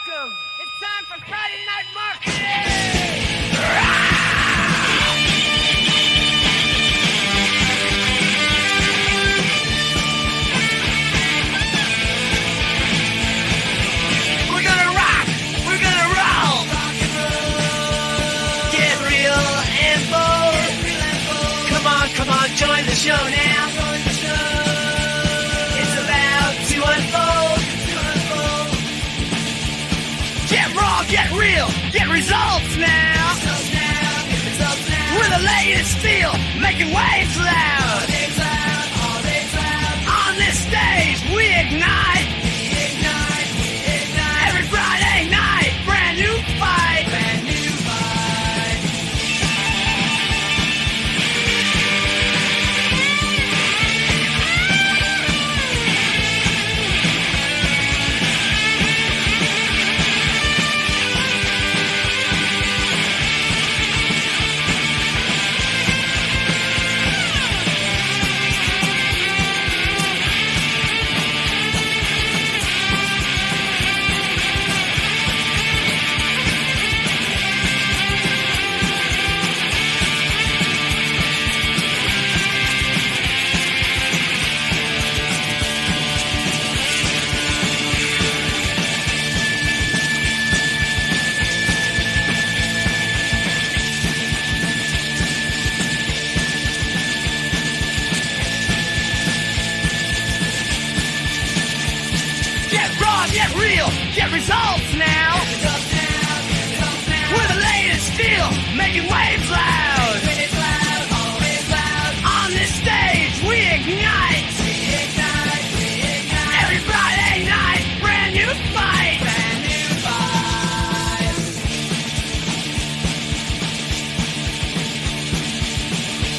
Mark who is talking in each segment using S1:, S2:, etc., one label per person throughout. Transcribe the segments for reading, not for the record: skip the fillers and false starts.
S1: welcome. It's time for Friday Night Marketing. We're gonna rock. We're gonna roll. Rock and roll. Get real and bold. Come on, join the show now. It's about to unfold. Get raw, get real, get results now. We're the latest feel, making waves loud. On this stage, we ignite. Every Friday night, brand new fight. Get real, get results now. We're the latest feel, making waves loud. On this stage, we ignite. Every Friday night, brand new fight.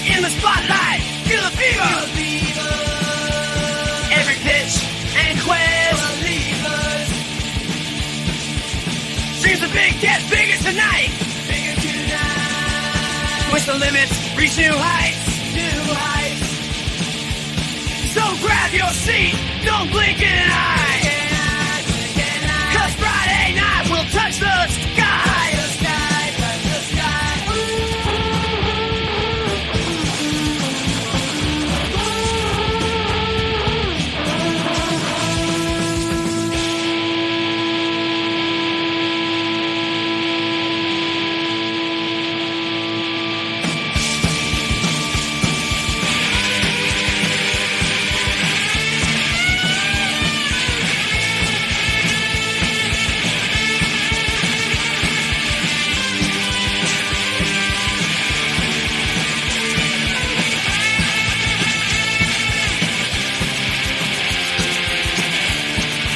S1: In the spotlight, feel the fever. Every pitch and quest. Dreams are big, get bigger tonight. Push the limits, reach new heights. So grab your seat, don't blink an eye. 'Cause Friday night will touch the sky.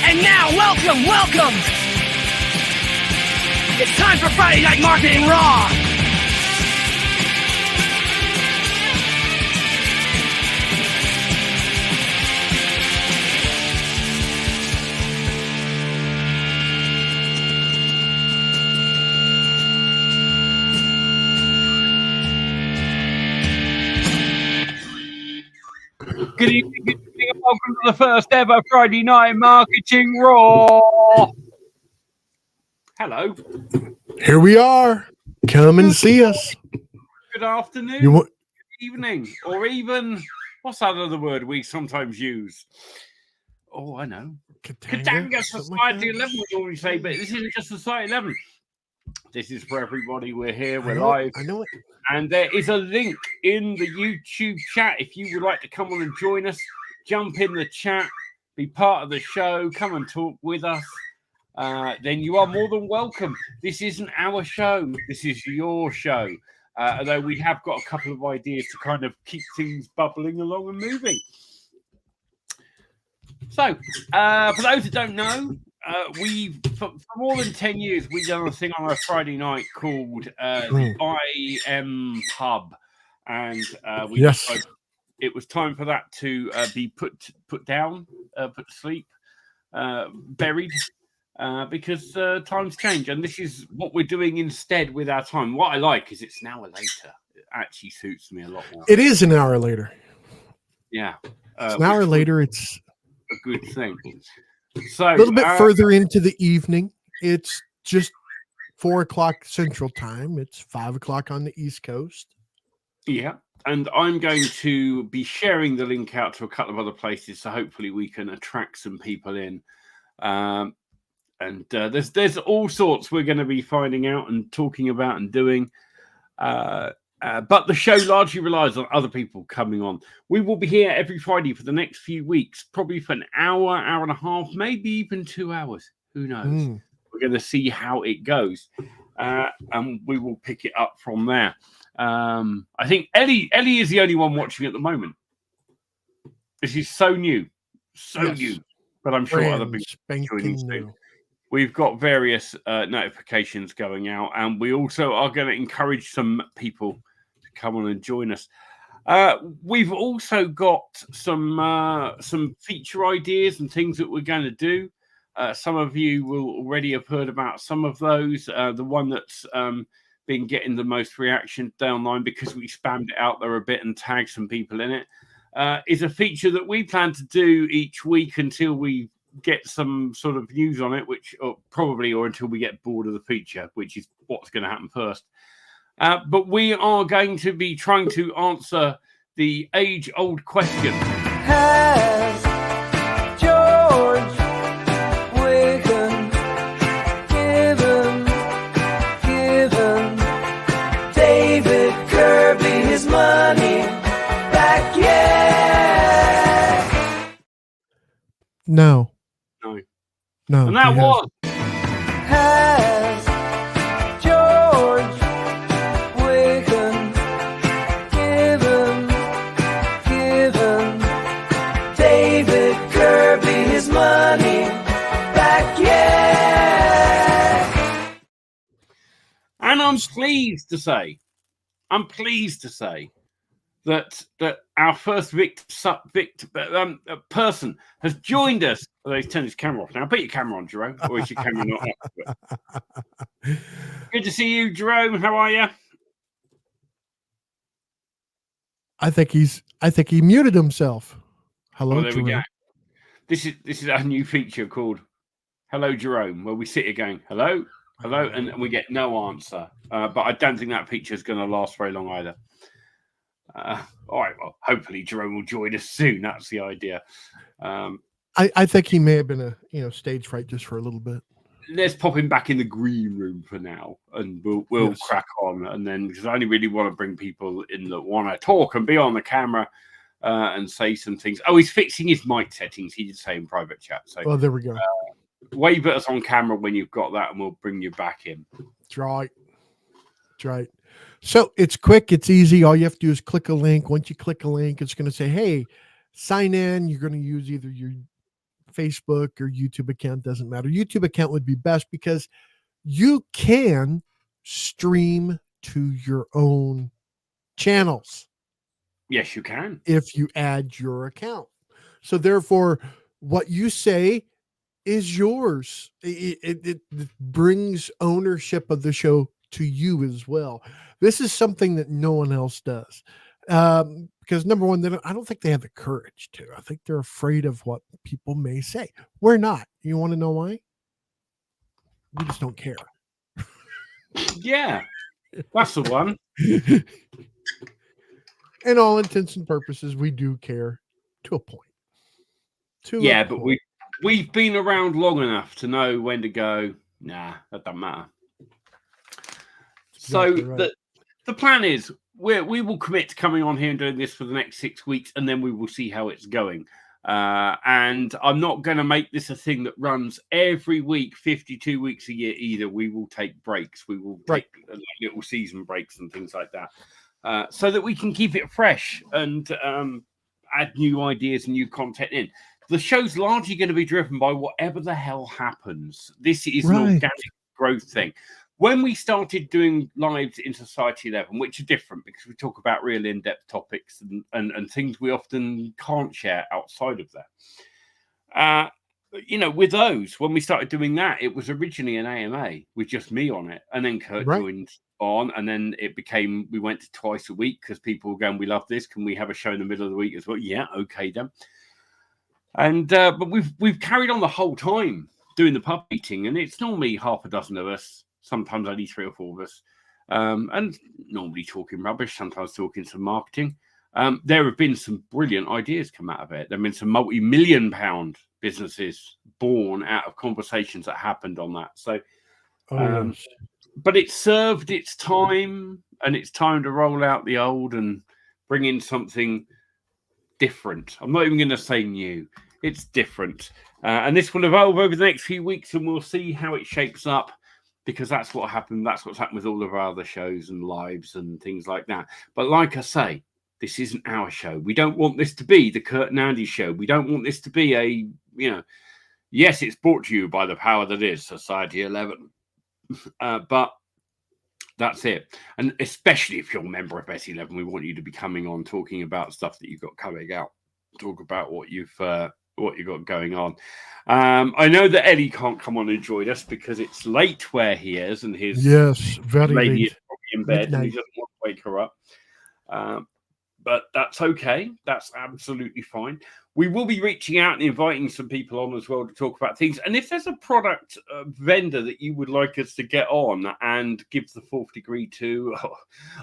S1: And now, welcome. It's time for Friday Night Marketing Raw.
S2: Good evening, and welcome to the first ever Friday Night Marketing Raw. Hello.
S3: Here we are. Come and see us.
S2: Good afternoon, good evening, or even, what's that other word we sometimes use? Oh, I know. Katanga Society 11 would always say, but this isn't just Society 11. This is for everybody. We're here, we're live.
S3: I know it.
S2: And there is a link in the YouTube chat. If you would like to come on and join us, jump in the chat, be part of the show, come and talk with us, then you are more than welcome. This isn't our show. This is your show. Although we have got a couple of ideas to kind of keep things bubbling along and moving. So, for those who don't know, for more than 10 years, we've done a thing on a Friday night called the IM Pub, and it was time for that to be put down, put to sleep, buried, because times change, and this is what we're doing instead with our time. What I like is it's an hour later. It actually suits me a lot more.
S3: It is an hour later.
S2: Yeah,
S3: it's an hour later. It's
S2: a good thing. So
S3: a little bit further into the evening. It's just 4 o'clock Central Time. It's 5 o'clock on the East Coast.
S2: Yeah. And I'm going to be sharing the link out to a couple of other places, so hopefully we can attract some people in. There's all sorts we're going to be finding out and talking about and doing. But the show largely relies on other people coming on. We will be here every Friday for the next few weeks, probably for an hour, hour and a half, maybe even 2 hours. Who knows? We're going to see how it goes. And we will pick it up from there. I think Ellie is the only one watching at the moment. This is so new. New. But I'm sure other people are joining soon. We've got various notifications going out, and we also are going to encourage some people to come on and join us. We've also got some feature ideas and things that we're going to do. Some of you will already have heard about some of those. The one that's been getting the most reaction downline because we spammed it out there a bit and tagged some people in it is a feature that we plan to do each week until we get some sort of news on it, or until we get bored of the feature, which is what's going to happen first. But we are going to be trying to answer the age-old question.
S1: Has George Wigan given David Kirby his money back yet?
S3: No.
S2: And that was.
S1: Has George Wigan given David Kirby his money back yet?
S2: And I'm pleased to say that our first person has joined us. Oh, he's turned his camera off now. Put your camera on, Jerome. Or is your camera not off? Good to see you, Jerome. How are you?
S3: I think he muted himself. Hello,
S2: there
S3: Jerome.
S2: we go. This is our new feature called Hello, Jerome, where we sit here going, hello, and we get no answer. But I don't think that feature is going to last very long either. All right, well, hopefully Jerome will join us soon. That's the idea.
S3: I think he may have been stage fright just for a little bit.
S2: Let's pop him back in the green room for now, and we'll crack on. And then, because I only really want to bring people in that want to talk and be on the camera and say some things. Oh, he's fixing his mic settings. He did say in private chat. So,
S3: there we go.
S2: Wave at us on camera when you've got that, and we'll bring you back in.
S3: That's right. So it's quick, it's easy. All you have to do is click a link. Once you click a link, it's going to say, hey, sign in. You're going to use either your Facebook or YouTube account. Doesn't matter. YouTube account would be best because you can stream to your own channels.
S2: Yes, you can.
S3: If you add your account. So therefore, what you say is yours. It brings ownership of the show to you as well. This is something that no one else does. Because number one, I don't think they have the courage to. I think they're afraid of what people may say. We're not. You want to know why? We just don't care.
S2: Yeah, that's the one.
S3: In all intents and purposes, we do care to a point.
S2: But we've been around long enough to know when to go, nah, that doesn't matter. Exactly right. The plan is we will commit to coming on here and doing this for the next 6 weeks, and then we will see how it's going. And I'm not going to make this a thing that runs every week, 52 weeks a year either. We will take breaks. We will take little season breaks and things like that, so that we can keep it fresh and add new ideas and new content in. The show's largely going to be driven by whatever the hell happens. This is an organic growth thing. When we started doing lives in Society 11, which are different because we talk about real in-depth topics and things we often can't share outside of that. With those, when we started doing that, it was originally an AMA with just me on it. And then Kurt joined on, and then we went to twice a week because people were going, we love this. Can we have a show in the middle of the week as well? Yeah, okay then. And but we've carried on the whole time doing the pub meeting, and it's normally half a dozen of us, sometimes only 3 or 4 of us, and normally talking rubbish, sometimes talking some marketing. There have been some brilliant ideas come out of it. There have been some multi-million pound businesses born out of conversations that happened on that. So,
S3: Yes.
S2: but it served its time, and it's time to roll out the old and bring in something different. I'm not even going to say new. It's different. And this will evolve over the next few weeks, and we'll see how it shapes up, because that's what happened. That's what's happened with all of our other shows and lives and things like that. But like I say, this isn't our show. We don't want this to be the Kurt and Andy show. We don't want this to be a, yes, it's brought to you by the power that is Society 11. But that's it. And especially if you're a member of S11, we want you to be coming on, talking about stuff that you've got coming out. Talk about what you've got going on. I know that Eddie can't come on and join us because it's late where he is, and his
S3: very
S2: lady
S3: late.
S2: is probably in bed and he
S3: Midnight.
S2: doesn't want to wake her up. But that's okay. That's absolutely fine. We will be reaching out and inviting some people on as well to talk about things. And if there's a product vendor that you would like us to get on and give the 4th degree to,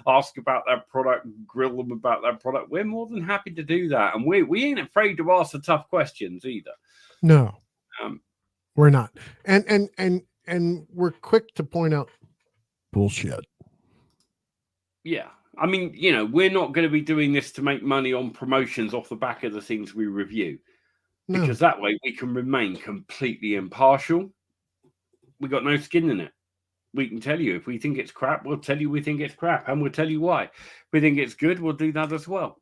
S2: ask about that product, grill them about that product, we're more than happy to do that. And we ain't afraid to ask the tough questions either.
S3: No, we're not. And we're quick to point out bullshit.
S2: Yeah. I mean, we're not going to be doing this to make money on promotions off the back of the things we review, because that way we can remain completely impartial. We got no skin in it. We can tell you if we think it's crap, we'll tell you we think it's crap, and we'll tell you why. If we think it's good, we'll do that as well.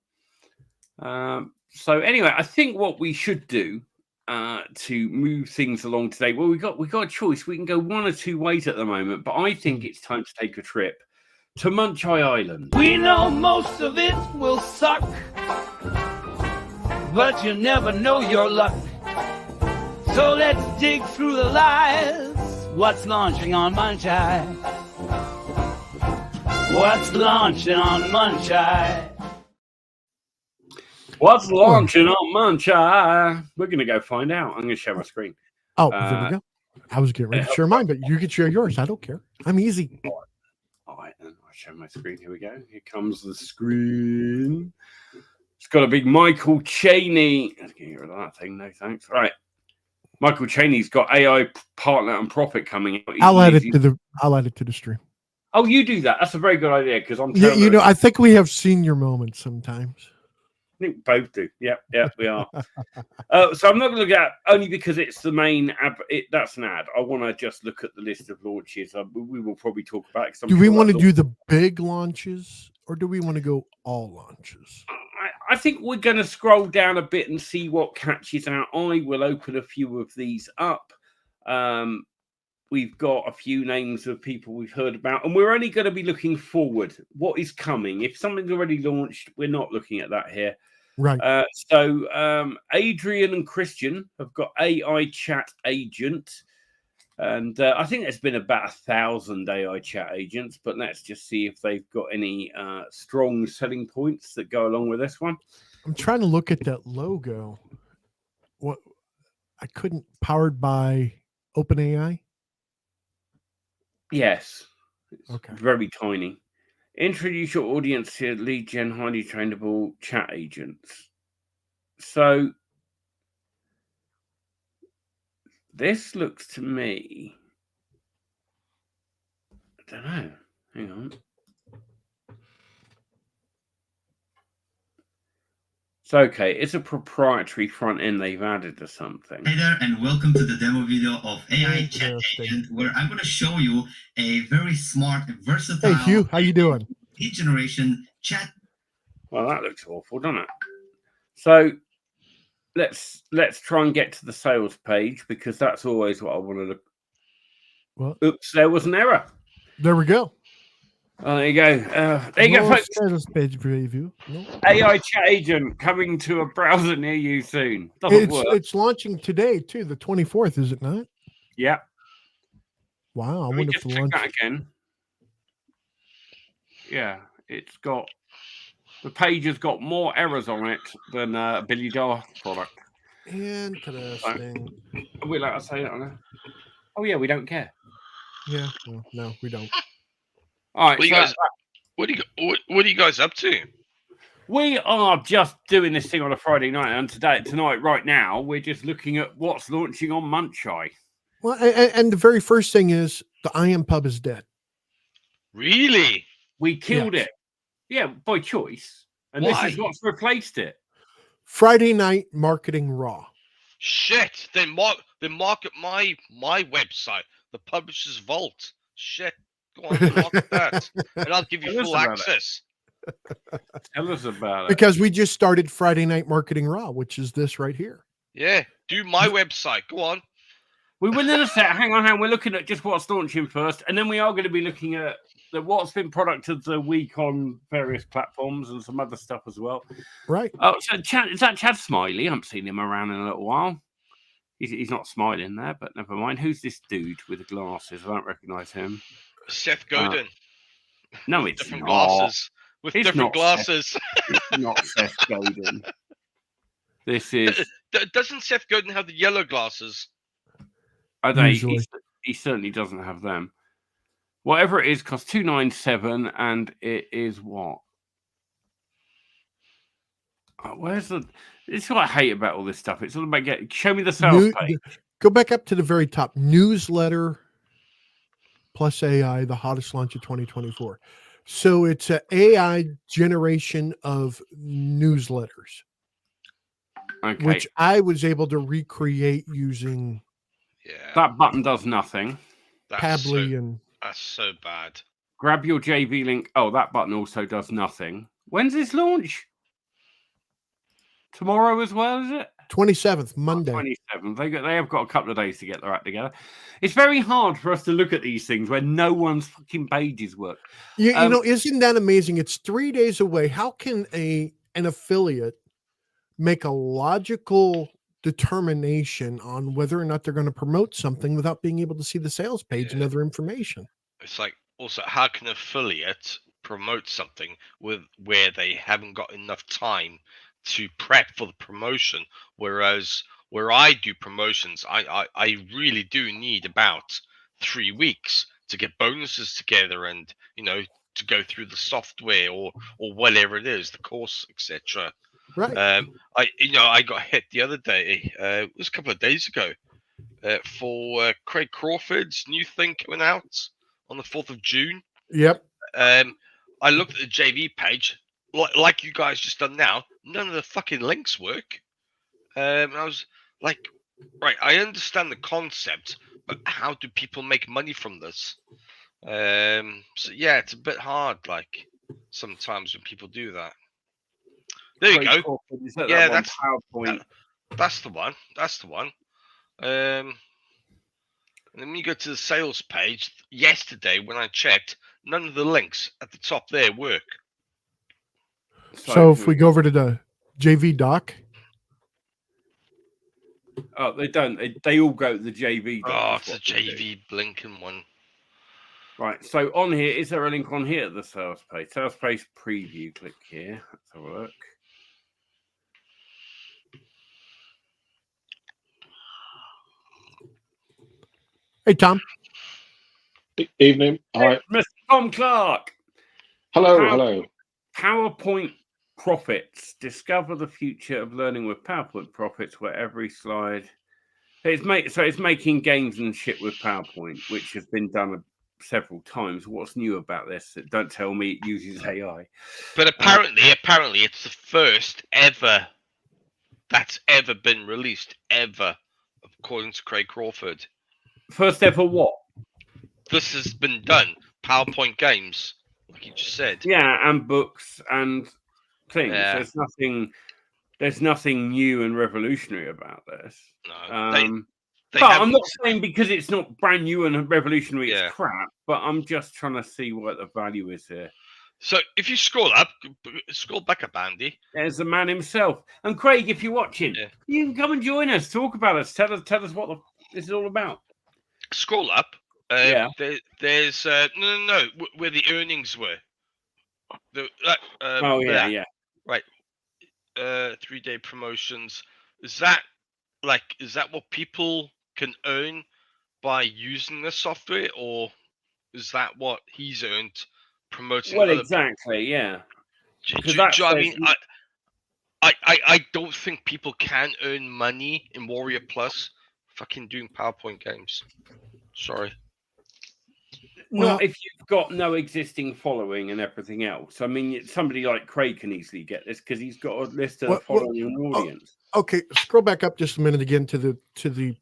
S2: So anyway, I think what we should do to move things along today, well, we got a choice. We can go one or two ways at the moment, but I think it's time to take a trip to Munchai Island.
S1: We know most of it will suck, but you never know your luck. So let's dig through the lies. What's launching on Munchai? What's launching on Munchai?
S2: What's launching on Munchai? We're going to go find out. I'm going to share my screen.
S3: Oh, there we go. I was getting ready to share mine, but you can share yours. I don't care. I'm easy.
S2: All right, then I'll share my screen. Here we go. Here comes the screen. It's got a big Michael Cheney. Let's get rid of that thing. No thanks. Right. Michael Cheney's got AI Partner and Profit coming out.
S3: I'll add it to the stream.
S2: Oh, you do that. That's a very good idea, because I'm
S3: I think we have senior moments sometimes.
S2: I think both do. Yeah, we are. So I'm not going to look at only because it's the main ad. That's an ad. I want to just look at the list of launches. We will probably talk about it.
S3: Do we want to do the big launches, or do we want to go all launches?
S2: I think we're going to scroll down a bit and see what catches our eye. We'll open a few of these up. We've got a few names of people we've heard about, and we're only going to be looking forward. What is coming? If something's already launched, we're not looking at that here.
S3: Right.
S2: So Adrian and Christian have got AI Chat Agent. And I think there's been about 1,000 AI chat agents, but let's just see if they've got any strong selling points that go along with this one.
S3: I'm trying to look at that logo. What I couldn't. Powered by OpenAI.
S2: Yes. It's
S3: okay.
S2: Very tiny. Introduce your audience to lead gen highly trainable chat agents. So this looks to me, I don't know. Hang on. So, okay, it's a proprietary front end they've added to something.
S4: Hey there, and welcome to the demo video of AI Chat Agent, where I'm going to show you a very smart, versatile.
S3: Hey, Hugh, how you doing?
S4: Lead generation chat.
S2: Well, that looks awful, doesn't it? So let's try and get to the sales page, because that's always what I want to look.
S3: What?
S2: Oops, there was an error.
S3: There we go.
S2: Oh, there you go. There you go, folks.
S3: Sales page preview. No.
S2: AI Chat Agent coming to a browser near you soon. Doesn't work.
S3: It's launching today too, the 24th, is it not?
S2: Yeah.
S3: Wow, I
S2: Let me
S3: wonder
S2: just
S3: if the
S2: check
S3: launch.
S2: that again. Yeah, it's got, the page has got more errors on it than Billy Dar product.
S3: Interesting.
S2: Are we allowed to say that on there? Oh yeah, we don't care.
S3: Yeah, well, no, we don't.
S2: All right,
S5: What
S2: so
S5: you guys? What are you guys up to?
S2: we are just doing this thing on a Friday night, and tonight, right now, we're just looking at what's launching on Muncheye.
S3: Well, and the very first thing is the I Am Pub is dead.
S5: Really?
S2: We killed
S3: Yes.
S2: it, yeah, by choice, and
S5: Why?
S2: this is what's replaced it.
S3: Friday Night Marketing Raw.
S5: Shit. Then market my website, the Publisher's Vault. Shit. Go on, market that, and I'll give you
S2: Tell us
S5: full
S2: about it.
S5: access.
S2: Tell us about it.
S3: Because we just started Friday Night Marketing Raw, which is this right here.
S5: Yeah. Do my website. Go on.
S2: We were in a set. Hang on. We're looking at just what's launching first, and then we are going to be looking at what's been product of the week on various platforms and some other stuff as well.
S3: Right.
S2: Oh, so Chad, is that Chad Smiley? I haven't seen him around in a little while. He's not smiling there, but never mind. Who's this dude with the glasses? I don't recognise him.
S5: Seth Godin.
S2: No, it's
S5: different
S2: not.
S5: glasses. With
S2: It's
S5: different
S2: not
S5: glasses.
S2: It's not Seth Godin. This is.
S5: Doesn't Seth Godin have the yellow glasses?
S2: I don't.
S3: Usually.
S2: He certainly doesn't have them. Whatever it is costs $297, and it is what? Where's the? It's what I hate about all this stuff. It's all about show me the sales page.
S3: Go back up to the very top. Newsletter plus AI, the hottest launch of 2024. So it's an AI generation of newsletters,
S2: Okay,
S3: which I was able to recreate using
S5: Yeah.
S2: that button does nothing.
S5: That's
S3: Pabbly and
S5: That's so bad.
S2: Grab your JV link. Oh, that button also does nothing. When's this launch? Tomorrow as well, is it?
S3: 27th, Monday.
S2: 27th. They have got a couple of days to get their act together. It's very hard for us to look at these things when no one's fucking pages work.
S3: You know, isn't that amazing? It's 3 days away. How can an affiliate make a logical determination on whether or not they're going to promote something without being able to see the sales page and
S5: Yeah.
S3: other information?
S5: It's like, also, how can an affiliate promote something where they haven't got enough time to prep for the promotion? Whereas where I do promotions, I really do need about 3 weeks to get bonuses together and, you know, to go through the software or whatever it is, the course, etc.
S3: Right.
S5: I got hit the other day. It was a couple of days ago for Craig Crawford's new thing coming out on the 4th of June.
S3: Yep.
S5: I looked at the JV page, like you guys just done now. None of the fucking links work. And I was like, right, I understand the concept, but how do people make money from this? So yeah, it's a bit hard. Like sometimes when people do that. There you go.
S2: Crawford, is that
S5: Yeah,
S2: that one?
S5: that's
S2: PowerPoint.
S5: That's the one. That's the one. And then when you go to the sales page, yesterday when I checked, none of the links at the top there work.
S3: So if we go over to the JV doc,
S2: Oh, they don't. They all go to the JV.
S5: Oh,
S2: doc,
S5: it's
S2: is
S5: a
S2: what they do.
S5: JV blinking one.
S2: Right. So on here, is there a link on here at the sales page? Sales page preview. Click here. Let's have a look.
S3: hey Tom,
S6: Evening. Hi.
S2: Mr. Tom Clark.
S6: Hello.
S2: How-
S6: Hello.
S2: PowerPoint profits. Discover the future of learning with PowerPoint profits, where every slide. It's making games and shit with PowerPoint, which has been done several times. What's new about this? Don't tell me it uses AI.
S5: But apparently it's the first ever that's ever been released, ever, according to Craig Crawford.
S2: First ever what?
S5: This has been done. PowerPoint games, like you just said.
S2: Yeah, and books and things.
S5: Yeah.
S2: There's nothing new and revolutionary about this.
S5: No, they
S2: But I'm
S5: haven't-
S2: not saying because it's not brand new and revolutionary,
S5: Yeah.
S2: it's crap. But I'm just trying to see what the value is here.
S5: So if you scroll back up, Andy.
S2: There's the man himself. And Craig, if you're watching,
S5: Yeah.
S2: you can come and join us. Talk about us. Tell us what this is all about.
S5: Scroll up.
S2: Yeah.
S5: There's no, where the earnings were.
S2: Oh yeah,
S5: there.
S2: yeah.
S5: 3-day promotions. Is that like, is that what people can earn by using the software, or is that what he's earned promoting
S2: Well,
S5: other
S2: exactly, yeah.
S5: Do
S2: Because
S5: you
S2: that
S5: know what I
S2: says
S5: mean? I don't think people can earn money in Warrior Plus fucking doing PowerPoint games. Sorry.
S3: Well-
S2: not if you've got no existing following and everything else. I mean, somebody like Craig can easily get this because he's got a list of following and audience.
S3: Okay, scroll back up just a minute again to the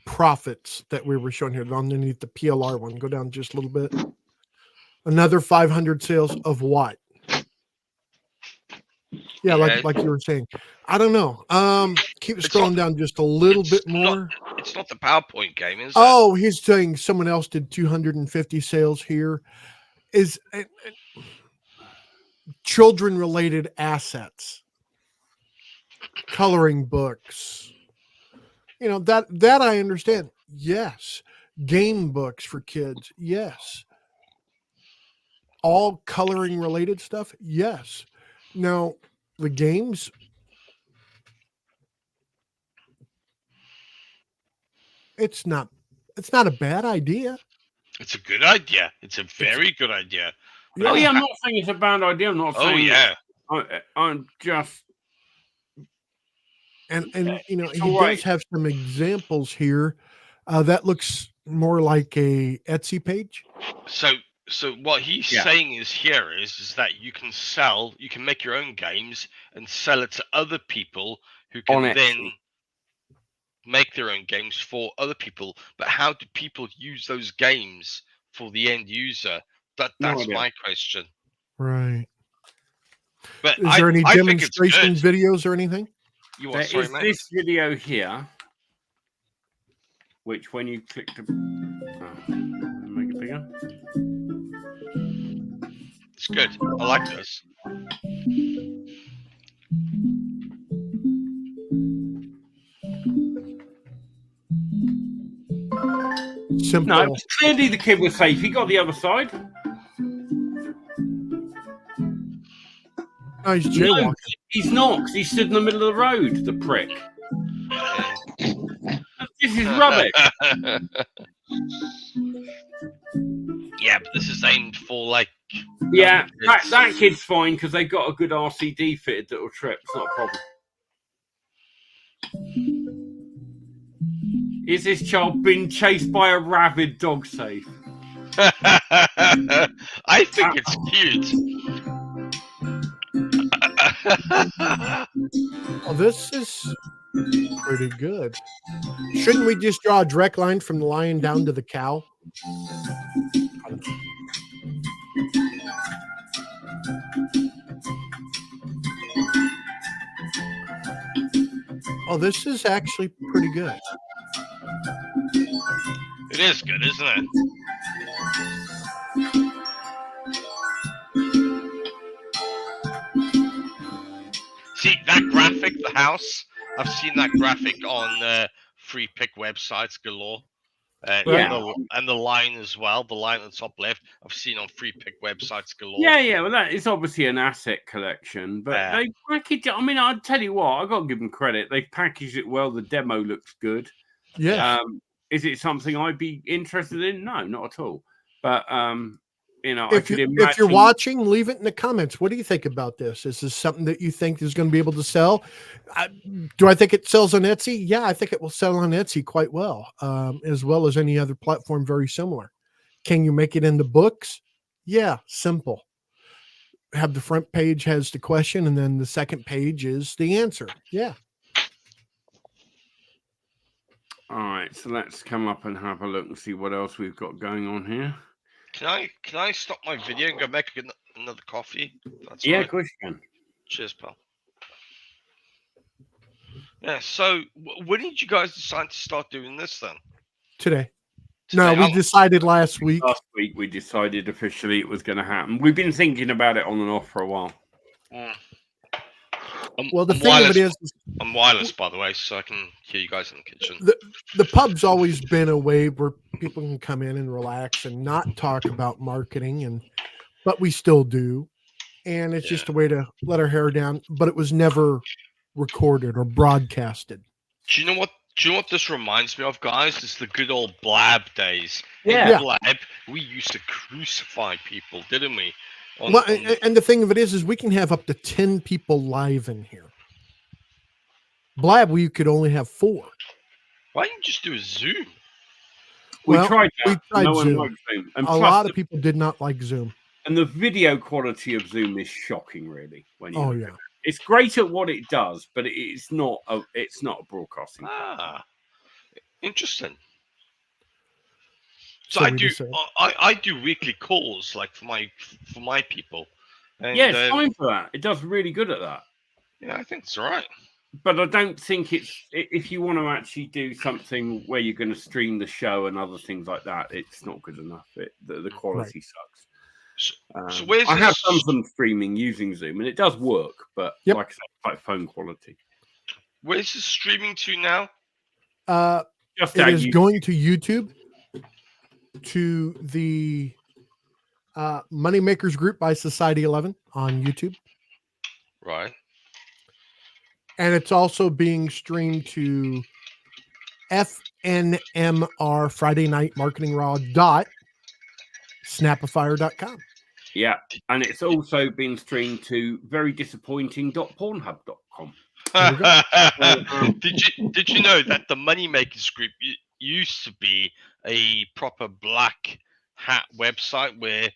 S3: profits that we were showing here underneath the PLR one. Go down just a little bit. Another 500 sales of what? Yeah, like you were saying. I don't know. Keep scrolling down just a little bit more.
S5: It's not the PowerPoint game, is it?
S3: Oh, he's saying someone else did 250 sales here. Is children related assets, coloring books. You know, that I understand. Yes. Game books for kids. Yes. All coloring related stuff. Yes. Now, the games, it's not a bad idea.
S5: It's a good idea. It's a very good idea.
S2: Oh yeah, I'm not saying it's a bad idea. I'm not saying.
S5: Oh yeah.
S2: I'm just.
S3: And you know, he
S2: right.
S3: does have some examples here. That looks more like a Etsy page.
S5: So what he's saying is that you can make your own games and sell it to other people who can then make their own games for other people. But how do people use those games for the end user? That's my question.
S3: Right.
S5: But
S3: is there any demonstration videos or anything?
S2: There is this video here, which when you click the make it bigger.
S5: It's good. I like this.
S3: Simple.
S2: No, clearly the kid was safe. He got the other side.
S3: Oh, he's jaywalking.
S2: No, he's not, because he stood in the middle of the road, the prick. This is rubbish.
S5: Yeah, but this is aimed for like.
S2: Yeah, that kid's fine because they got a good RCD fitted that will trip. It's not a problem. Is this child being chased by a rabid dog safe?
S5: I think it's cute.
S3: Oh, this is pretty good. Shouldn't we just draw a direct line from the lion down to the cow? Oh, this is actually pretty good.
S5: It is good, isn't it? See that graphic, the house? I've seen that graphic on free pick websites galore. And the line as well, the line at the top left, I've seen on free pick websites galore.
S2: Yeah, well, that is obviously an asset collection, but they package it. I mean, I'll tell you what, I've got to give them credit. They packaged it well. The demo looks good.
S3: Yeah.
S2: Is it something I'd be interested in? No, not at all. But you know,
S3: if you're watching, leave it in the comments. What do you think about this? Is this something that you think is going to be able to sell? Do I think it sells on Etsy? Yeah, I think it will sell on Etsy quite well as any other platform very similar. Can you make it into books? Yeah, simple. Have the front page has the question, and then the second page is the answer. Yeah.
S2: All right, so let's come up and have a look and see what else we've got going on here.
S5: Can I stop my video and go make another coffee? That's
S2: yeah,
S5: right.
S2: of course you can.
S5: Cheers, pal. Yeah, so when did you guys decide to start doing this then?
S3: Today. No, we decided last week.
S2: Last week we decided officially it was going to happen. We've been thinking about it on and off for a while.
S3: Well, the thing of it is,
S5: I'm wireless, by the way, so I can hear you guys in the kitchen.
S3: The pub's always been a way where people can come in and relax and not talk about marketing, but we still do. And it's just a way to let our hair down, but it was never recorded or broadcasted.
S5: Do you know what? Do you know what this reminds me of, guys? It's the good old Blab days.
S2: Yeah.
S5: In Blab, we used to crucify people, didn't we?
S3: Well, and the thing of it is we can have up to 10 people live in here. Blab, we could only have 4.
S5: Why don't you just do a Zoom?
S2: We
S3: Well,
S2: tried that.
S3: we tried
S2: no one
S3: Zoom.
S2: liked Zoom. And
S3: A
S2: plus
S3: lot of people did not like Zoom.
S2: And the video quality of Zoom is shocking, really. When you
S3: Oh,
S2: look
S3: yeah.
S2: at it. It's great at what it does, but it's not a broadcasting.
S5: Ah, interesting. So
S3: So
S5: I
S3: we
S5: do.
S3: just said-
S5: I do weekly calls, like for my people. And,
S2: Yeah, it's fine for that. It does really good at that.
S5: Yeah, I think it's all right.
S2: But I don't think if you want to actually do something where you're going to stream the show and other things like that, it's not good enough. The quality sucks.
S5: So where's
S2: I have
S5: this-
S2: done some streaming using Zoom, and it does work, but
S3: Yep.
S2: like I said, it's like phone quality.
S5: Where's this streaming to now?
S2: Just
S3: It
S2: our
S3: is
S2: YouTube-
S3: going to YouTube, to the Moneymakers Group by Society 11 on YouTube.
S5: Right.
S3: And it's also being streamed to FNMR Friday Night Marketing Raw .snapafire.com.
S2: Yeah, and it's also been streamed to very disappointing.pornhub.com.
S5: Did you know that the Moneymakers Group used to be a proper black hat website where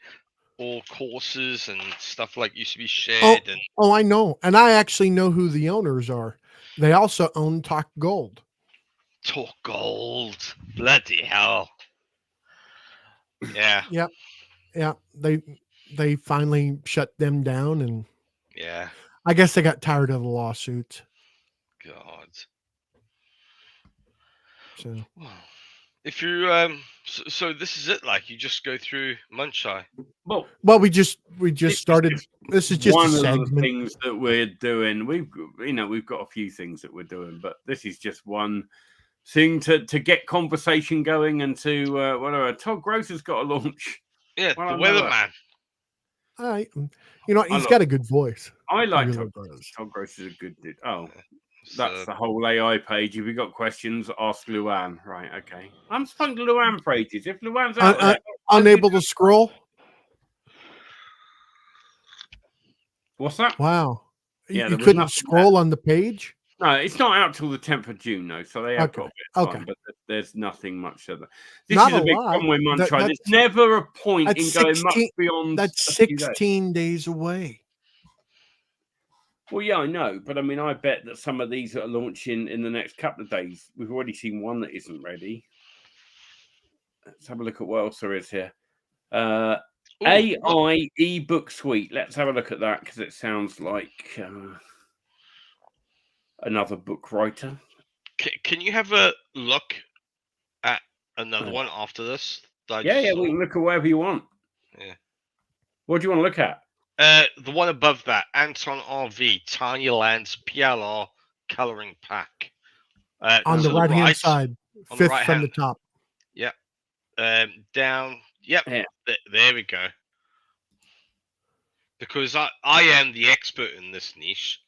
S5: all courses and stuff like used to be shared? And
S3: Oh, I know. And I actually know who the owners are. They also own Talk Gold.
S5: Talk Gold, bloody hell! Yeah,
S3: Yeah, they finally shut them down, and
S5: yeah.
S3: I guess they got tired of the lawsuits.
S5: God.
S3: So
S5: If you so this is it. Like you just go through Munchai.
S2: Well,
S3: we just started. This is just
S2: one
S3: a
S2: of the
S3: segment.
S2: things that we're doing. We've got a few things that we're doing, but this is just one thing to get conversation going and to whatever. Todd Gross has got a launch.
S5: Yeah,
S2: Well, I
S5: the
S2: know
S5: weatherman.
S3: All right. You know, he's
S2: love-
S3: got a good voice.
S2: I like
S3: really
S2: Todd
S3: does.
S2: Gross. Todd Gross is a good dude. Oh,
S5: So,
S2: that's the whole AI page. If you've got questions, ask Luann. Right, okay. I'm stuck to Luann for ages. If Luann's out there,
S3: Unable to scroll.
S2: what's that?
S3: Wow.
S2: Yeah,
S3: You
S2: there was
S3: couldn't
S2: nothing
S3: scroll on the page.
S2: No, it's not out till the 10th of June, though. So they have
S3: Okay,
S2: got a bit of time,
S3: okay.
S2: but there's nothing much of that. This
S3: Not
S2: is a
S3: a
S2: big
S3: lot.
S2: problem with Munchai.
S3: That's-
S2: There's never a point in
S3: that's
S2: going
S3: 16
S2: much beyond.
S3: That's
S2: a few days.
S3: 16 days away.
S2: Well, yeah, I know, but I mean, I bet that some of these that are launching in the next couple of days, we've already seen one that isn't ready. Let's have a look at what else there is here.
S5: ooh,
S2: AI ebook suite. Let's have a look at that because it sounds like another book writer.
S5: Can you have a look at another
S3: Right.
S5: one after this? that I
S2: Yeah,
S5: just
S2: yeah,
S5: saw?
S2: we can look at whatever you want.
S5: Yeah.
S2: What do you want to look at?
S5: The one above that, Anton RV, Tiny Lands PLR coloring pack.
S3: On
S5: to
S3: the right hand
S5: right,
S3: side,
S5: on the
S3: fifth
S5: right
S3: from
S5: hand.
S3: the top.
S5: Down. Yep.
S2: Yeah.
S5: There we go. Because I am the expert in this niche.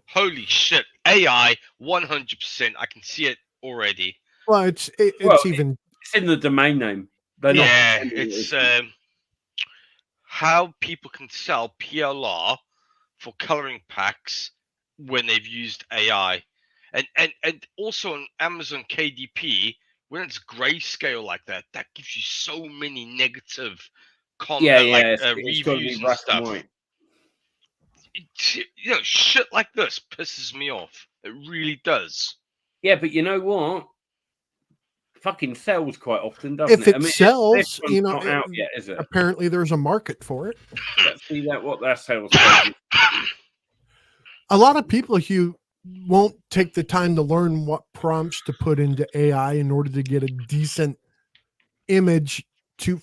S5: Holy shit! AI 100%. I can see it already.
S3: Well, it's
S2: Well,
S3: even
S2: It's in the domain name. They're not-
S5: Yeah, it's how people can sell PLR for coloring packs when they've used AI, and also on Amazon KDP when it's grayscale like that, that gives you so many negative comments,
S2: yeah,
S5: like
S2: it's gotta be
S5: reviews and
S2: black and
S5: stuff.
S2: white.
S5: You know, shit like this pisses me off. It really does.
S2: Yeah, but you know what? Fucking sells quite often, doesn't
S3: if
S2: it?
S3: it
S2: this
S3: sells,
S2: one's
S3: you know,
S2: not out yet, is it?
S3: apparently there's a market for it.
S2: Let's see what that sales page is.
S3: A lot of people, Hugh, won't take the time to learn what prompts to put into AI in order to get a decent image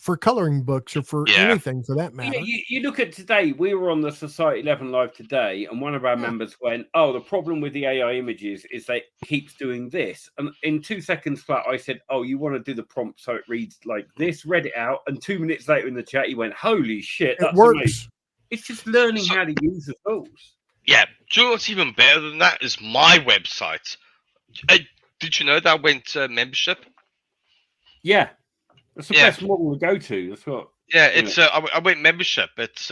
S3: for coloring books or for
S5: Yeah.
S3: anything for that matter.
S2: Yeah, you look at today, we were on the Society 11 Live today, and one of our members went, oh, the problem with the AI images is that it keeps doing this. And in 2 seconds flat, I said, oh, you want to do the prompt so it reads like this, read it out. And 2 minutes later in the chat, he went, holy shit,
S3: It
S2: that's
S3: works.
S2: amazing. It's just learning how to use the tools.
S5: Yeah, do you know what's even better than that is my website. Did you know that went membership?
S2: Yeah, that's the
S5: Yeah.
S2: best model to go to. That's what.
S5: Yeah, it's I went membership. It's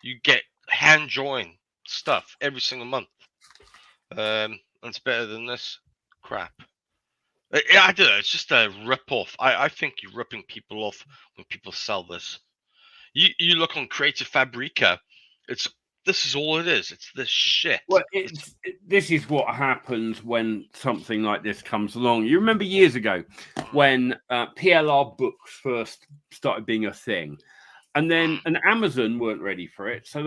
S5: you get hand drawn stuff every single month. It's better than this crap. I don't know. It's just a rip off. I think you're ripping people off when people sell this. You look on Creative Fabrica. This is all it is. It's this shit.
S2: Well, this is what happens when something like this comes along. You remember years ago when PLR books first started being a thing, and Amazon weren't ready for it, so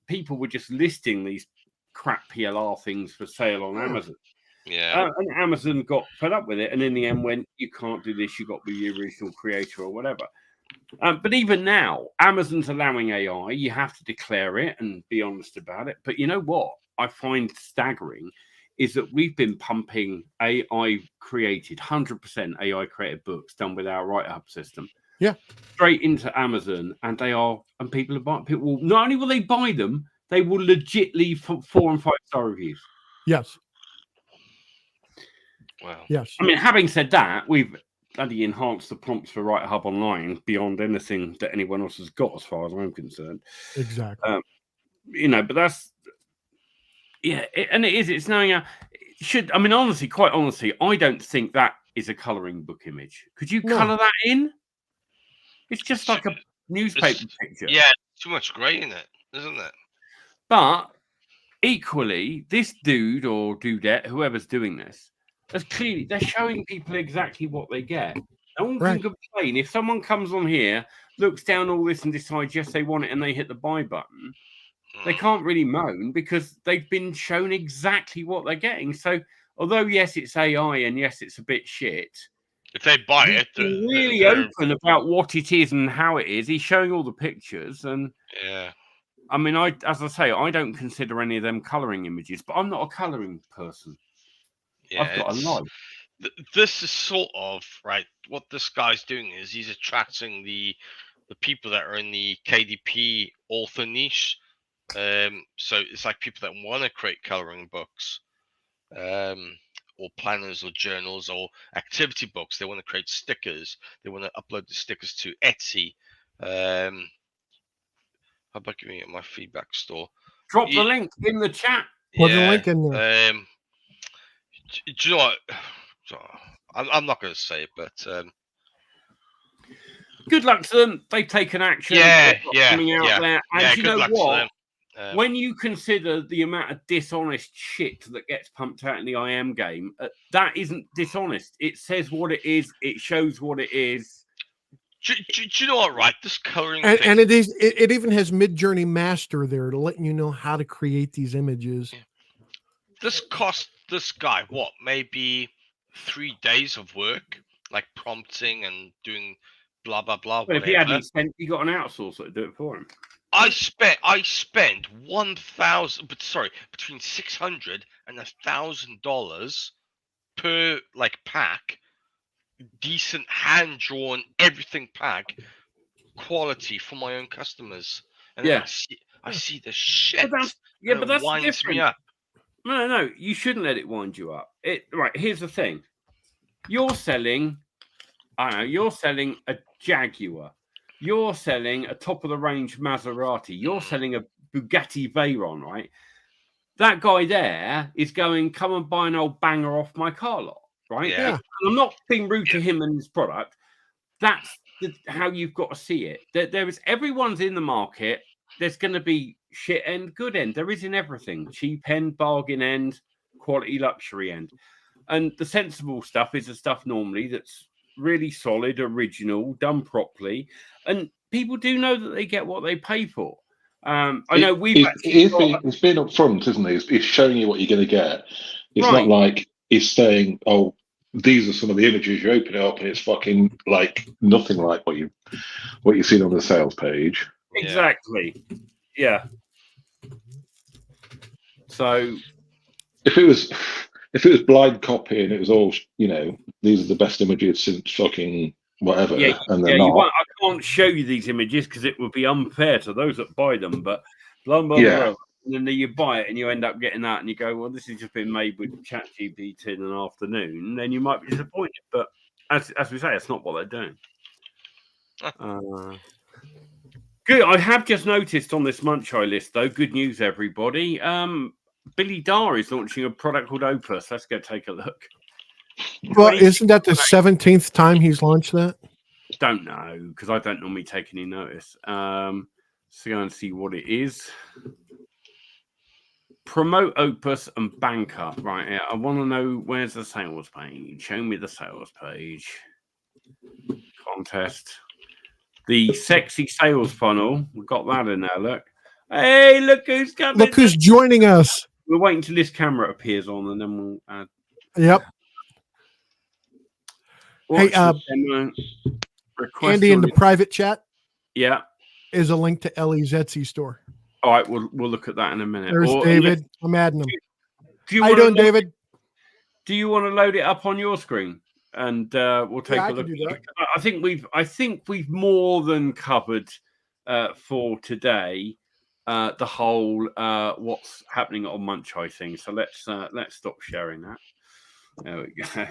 S2: people were just listing these crap PLR things for sale on Amazon.
S5: Yeah.
S2: And Amazon got fed up with it, and in the end went, "You can't do this. You got to be the original creator or whatever." But even now, Amazon's allowing AI. You have to declare it and be honest about it. But you know what I find staggering is that we've been pumping AI-created, 100% AI-created books done with our write-up system, straight into Amazon, and people are buying. People not only will they buy them, they will legit leave 4 and 5 star reviews.
S3: Yes.
S5: Wow.
S3: Yes.
S2: I mean, having said that, we've bloody enhanced the prompts for WriteHub Online beyond anything that anyone else has got, as far as I'm concerned.
S3: Exactly.
S2: But that's it's knowing honestly, quite honestly, I don't think that is a colouring book image. Could you colour that in? It's just like a newspaper picture.
S5: Yeah, too much grey in it, isn't it?
S2: But equally, this dude or dudette, whoever's doing this, they're showing people exactly what they get. No one can complain. If someone comes on here, looks down all this and decides, yes, they want it, and they hit the buy button, they can't really moan because they've been shown exactly what they're getting. So, although, yes, it's AI and yes, it's a bit shit,
S5: if they buy it,
S2: they're really open about what it is and how it is. He's showing all the pictures. And
S5: yeah.
S2: I mean, as I say, I don't consider any of them colouring images, but I'm not a colouring person.
S5: Yeah,
S2: I've got a life.
S5: This is sort of right. What this guy's doing is he's attracting the people that are in the KDP author niche. So it's like people that want to create coloring books, or planners or journals or activity books. They want to create stickers. They want to upload the stickers to Etsy. How about giving it my feedback store?
S2: Drop the link in the chat.
S3: Put the link in there.
S5: Do you know what? I'm not going to say it, but
S2: good luck to them. They've taken action. Coming out there. And you know what? When you consider the amount of dishonest shit that gets pumped out in the IM game, that isn't dishonest. It says what it is. It shows what it is.
S5: Do you know what? Right, this coloring
S3: and,
S5: thing,
S3: and it even has Midjourney Master there to let you know how to create these images.
S5: This cost this guy what, maybe 3 days of work, like prompting and doing blah blah blah.
S2: But if he hadn't spent, he got an outsourcer to do it for him.
S5: I spent between $600 and $1,000 per pack, decent hand drawn everything pack quality for my own customers. And I see the shit.
S2: But that's
S5: winds me
S2: different.
S5: up.
S2: No, you shouldn't let it wind you up. Right, here's the thing. You're selling a Jaguar. You're selling a top-of-the-range Maserati. You're selling a Bugatti Veyron, right? That guy there is going, come and buy an old banger off my car lot, right?
S5: Yeah.
S2: And I'm not being rude to him and his product. That's how you've got to see it. Everyone's in the market. There's going to be shit end, good end. There is in everything. Cheap end, bargain end, quality luxury end. And the sensible stuff is the stuff normally that's really solid, original, done properly. And people do know that they get what they pay for. I know
S6: it's been up front, isn't it? It's showing you what you're going to get. It's not like it's saying, oh, these are some of the images. You open it up and it's fucking nothing like what you've seen on the sales page.
S2: Exactly. Yeah. So
S6: if it was blind copy and it was all, these are the best images since fucking whatever, and they're not.
S2: I can't show you these images because it would be unfair to those that buy them. But blah blah blah. and then you buy it and you end up getting that, and you go, well, this has just been made with ChatGPT in an afternoon. Then you might be disappointed, but as we say, it's not what they're doing. Good. I have just noticed on this Munchie list, though. Good news, everybody. Billy Dar is launching a product called Opus. Let's go take a look.
S3: Well, isn't that the 17th time he's launched that?
S2: Don't know, because I don't normally take any notice. So go and see what it is. Promote Opus and Banker. Right, yeah. I want to know, where's the sales page? Show me the sales page. Contest. The sexy sales funnel. We've got that in there, look. Hey, look who's coming.
S3: Look who's joining us.
S2: We're waiting till this camera appears on, and then we'll add.
S3: Yep. Hey, Andy, in the private chat, is a link to Ellie's Etsy store.
S2: All right, we'll look at that in a minute.
S3: There's David. I'm adding him.
S2: How
S3: you doing, David?
S2: Do you want to load it up on your screen, and we'll take a look? I think we've more than covered for today the whole what's happening on Munchie thing. So let's stop sharing that. There we go.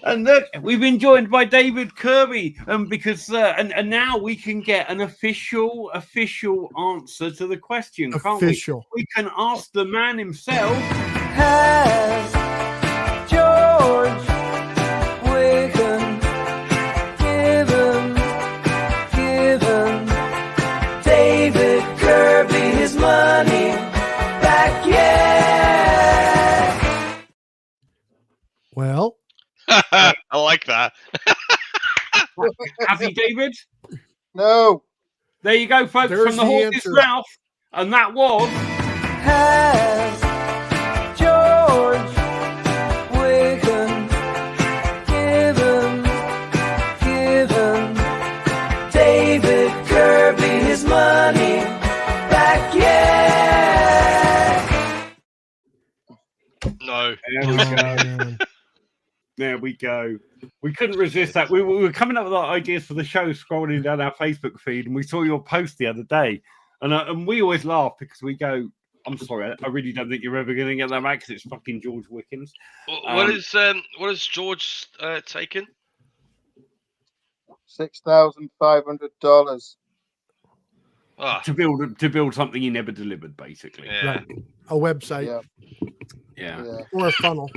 S2: And look, we've been joined by David Kirby, because and now we can get an official answer to the question. Can't we? We can ask the man himself.
S1: Has George Wigan given David Kirby his money back yet?
S3: Well,
S5: I like that.
S2: Have you, David?
S7: No.
S2: There you go, folks.
S3: There's
S2: from the horse's mouth, and that was.
S1: Has George Wigan given David Kirby his money back yet?
S5: No.
S2: There we go. We couldn't resist that. We were coming up with our ideas for the show, scrolling down our Facebook feed, and we saw your post the other day. And we always laugh because we go, I'm sorry, I really don't think you're ever going to get that back because it's fucking George Wickens.
S5: What is George taken?
S7: $6,500.
S2: To build something he never delivered, basically.
S5: Yeah.
S3: right. A website.
S2: Yeah.
S3: Or a funnel.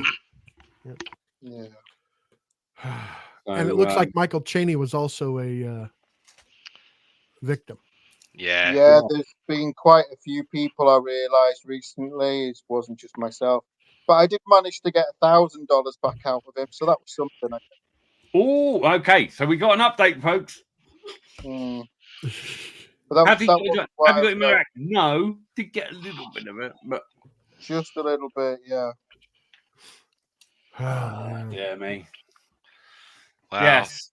S7: Yeah.
S3: And it looks like Michael Chaney was also a victim.
S5: Yeah.
S7: Yeah, there's been quite a few people I realised recently. It wasn't just myself. But I did manage to get $1,000 back out of him, so that was something.
S2: Oh, okay. So we got an update, folks.
S7: But
S2: have you got him back? No, did get a little bit of it, but
S7: just a little bit, yeah.
S2: Yeah, me.
S5: Wow.
S2: Yes.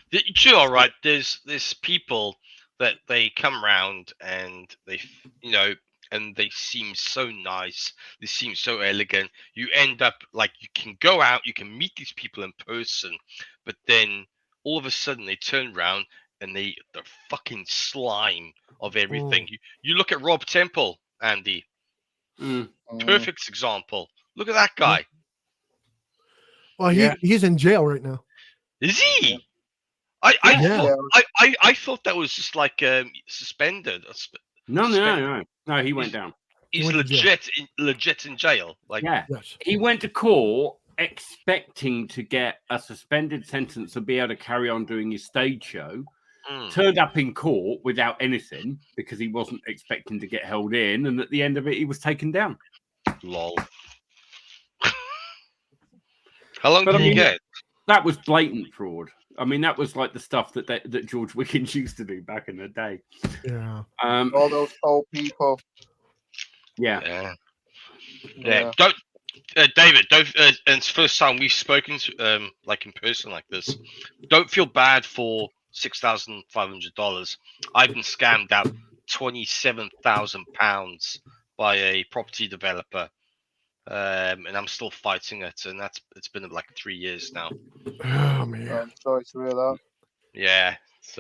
S5: You're all right. There's people that they come round and they, and they seem so nice. They seem so elegant. You end up like you can go out, you can meet these people in person, but then all of a sudden they turn around and they're fucking slime of everything. You look at Rob Temple, Andy. Perfect example. Look at that guy.
S3: Well, he's in jail right now.
S5: Is he? I thought that was just like suspended.
S2: No, he went down.
S5: He's legit in jail. Like,
S2: he went to court expecting to get a suspended sentence to be able to carry on doing his stage show. Turned up in court without anything because he wasn't expecting to get held in, and at the end of it, he was taken down.
S5: Lol. How long did he get?
S2: That was blatant fraud. I mean, that was like the stuff that George Wickens used to do back in the day.
S3: Yeah.
S7: All those old people.
S2: Yeah.
S5: Don't, David. Don't. And it's the first time we've spoken to, like in person like this. Don't feel bad for $6,500. I've been scammed out £27,000 by a property developer. And I'm still fighting it, and it's been like 3 years now.
S3: Oh man,
S7: I'm sorry to hear that.
S5: Yeah, it's,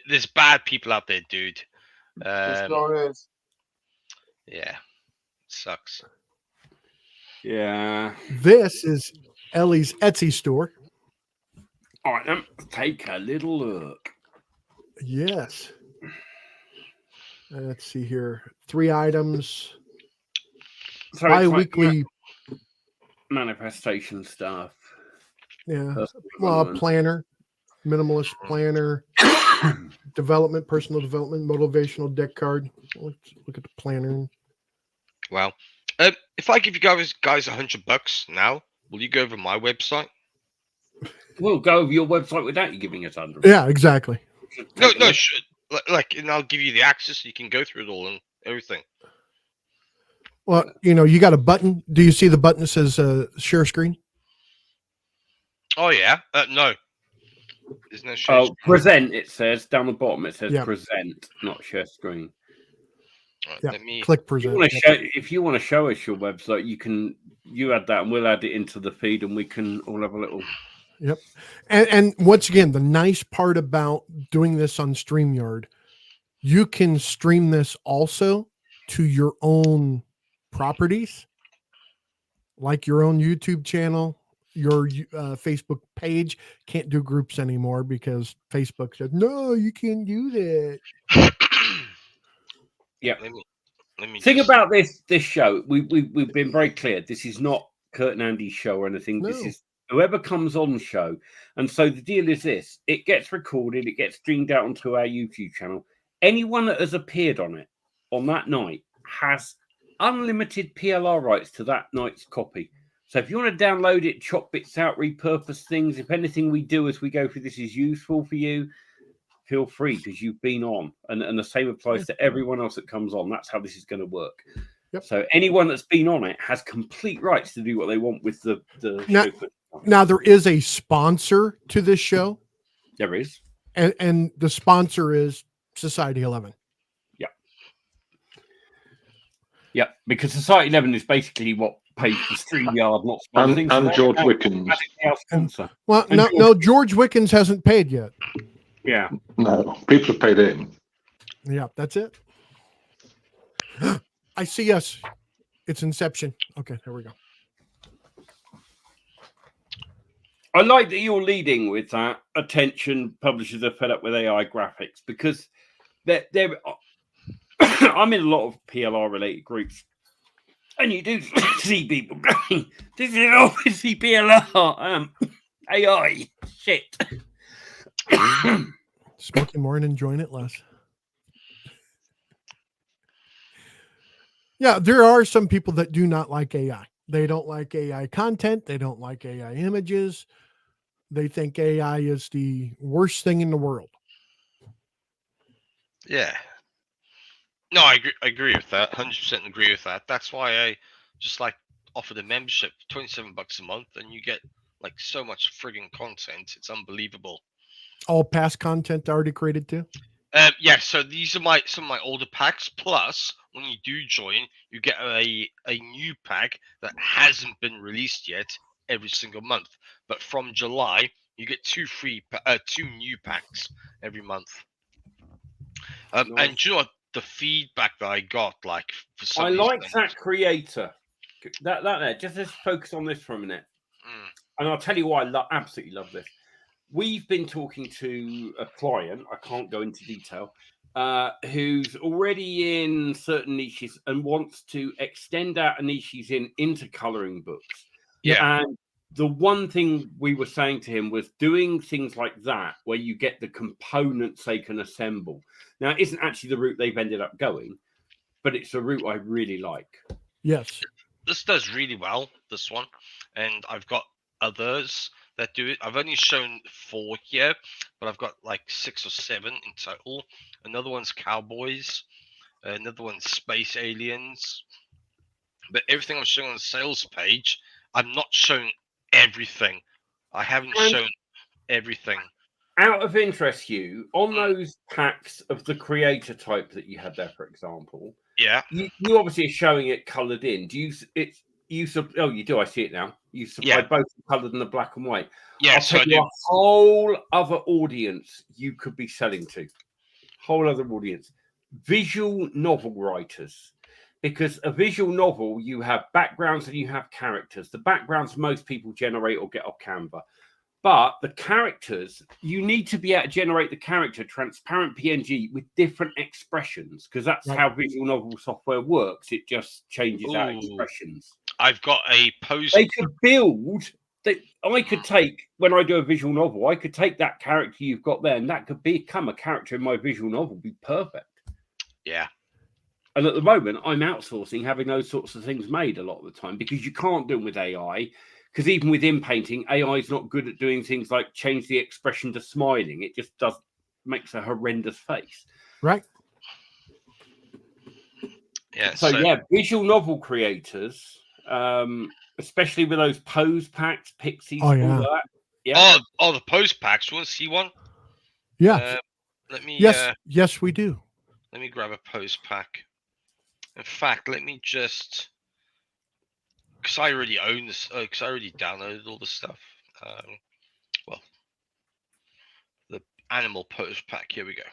S5: there's bad people out there, dude.
S7: Sure is.
S5: Yeah, sucks.
S2: Yeah.
S3: This is Ellie's Etsy store.
S2: All right, then take a little look.
S3: Yes. Let's see here. 3 items.
S2: So it's like
S3: Bi-weekly.
S2: manifestation stuff.
S3: Yeah.
S2: Personal
S3: Well,
S2: development.
S3: planner, minimalist planner, development, personal development, motivational deck card. Let's look at the planner.
S5: Well, if I give you guys $100 now, will you go over my website?
S2: We'll go over your website without you giving us 100.
S3: Yeah, exactly.
S5: No, like, and I'll give you the access so you can go through it all and everything.
S3: Well, you got a button. Do you see the button that says share screen?
S5: Oh yeah, no. There's no share screen.
S2: Present. It says down the bottom. It says
S3: Yeah.
S2: present, not share screen.
S5: Right,
S3: Yeah.
S5: let me.
S3: Click
S2: If
S3: present.
S2: you want to show us your website, you add that, and we'll add it into the feed, and we can all have a little.
S3: Yep. And once again, the nice part about doing this on StreamYard, you can stream this also to your own properties, like your own YouTube channel, your Facebook page. Can't do groups anymore because Facebook said, no, you can't do that.
S2: Yeah.
S5: Let me
S2: Think
S5: just-
S2: about this show. We've been very clear. This is not Kurt and Andy's show or anything. This
S3: No.
S2: is whoever comes on the show. And so the deal is this: it gets recorded, it gets streamed out onto our YouTube channel. Anyone that has appeared on it on that night has unlimited PLR rights to that night's copy. So if you want to download it, chop bits out, repurpose things, if anything we do as we go through this is useful for you, feel free because you've been on. And the same applies to everyone else that comes on. That's how this is going to work.
S3: Yep.
S2: So anyone that's been on it has complete rights to do what they want with the
S3: Now-
S2: show.
S3: Now, there is a sponsor to this show,
S2: There is.
S3: and the sponsor is Society 11.
S2: Yeah, because Society 11 is basically what pays for StreamYard, not sponsoring.
S6: And George Wickens.
S2: Our sponsor.
S3: Well,
S2: And
S3: no, George Wickens hasn't paid yet.
S2: Yeah.
S6: No, people have paid in.
S3: Yeah, that's it. I see us. It's Inception. Okay, there we go.
S2: I like that you're leading with that. Attention, publishers are fed up with AI graphics because they're I'm in a lot of PLR related groups, and you do see people going, "This is obviously PLR, AI shit."
S3: Smoking more and enjoying it less. Yeah, there are some people that do not like AI. They don't like AI content. They don't like AI images. They think AI is the worst thing in the world.
S5: Yeah. No, I agree with that. 100% agree with that. That's why I just like offer the membership, $27 a month, and you get like so much frigging content. It's unbelievable.
S3: All past content already created too.
S5: Yeah, so these are some of my older packs. Plus, when you do join, you get a new pack that hasn't been released yet every single month. But from July, you get two new packs every month.
S2: Nice.
S5: And do you know what? The feedback that I got, like for some
S2: I
S5: of these
S2: like
S5: things-
S2: that creator. That there. Just let's focus on this for a minute.
S5: Mm.
S2: And I'll tell you why I absolutely love this. We've been talking to a client, I can't go into detail, who's already in certain niches and wants to extend out niches into coloring books.
S5: Yeah.
S2: And the one thing we were saying to him was doing things like that, where you get the components they can assemble. Now, it isn't actually the route they've ended up going, but it's a route I really like.
S3: Yes.
S5: This does really well, this one, and I've got others that do it. I've only shown 4 here, but I've got like 6 or 7 in total. Another one's Cowboys, another one's Space Aliens. But everything I'm showing on the sales page, I'm not showing everything. I haven't
S2: And-
S5: shown everything.
S2: Out of interest, Hugh, on those packs of the creator type that you had there, for example,
S5: Yeah.
S2: you obviously are showing it coloured in. Do you? Oh, you do. I see it now. You supply
S5: Yeah.
S2: both the coloured and the black and white.
S5: Yeah,
S2: I'll
S5: so
S2: tell
S5: I
S2: you
S5: do.
S2: a whole other audience you could be selling to. Whole other audience. visual novel writers. Because a visual novel, you have backgrounds and you have characters. The backgrounds most people generate or get off Canva. But the characters, you need to be able to generate the character transparent PNG with different expressions, because that's how visual novel software works. It just changes out expressions.
S5: I've got a post.
S2: They could build. I could take, when I do a visual novel, I could take that character you've got there, and that could become a character in my visual novel. Be perfect.
S5: Yeah.
S2: And at the moment, I'm outsourcing having those sorts of things made a lot of the time, because you can't do them with AI. Because even within painting, AI is not good at doing things like change the expression to smiling. It just makes a horrendous face.
S3: Right.
S5: Yeah.
S2: So yeah, visual novel creators, especially with those pose packs, pixies, all that. Yeah.
S5: Oh, the pose packs. You want to see one?
S3: Yeah.
S5: Let me.
S3: Yes, we do.
S5: Let me grab a pose pack. In fact, let me just. Because I already own this, because I already downloaded all the stuff. Well, the animal pose pack. Here we go.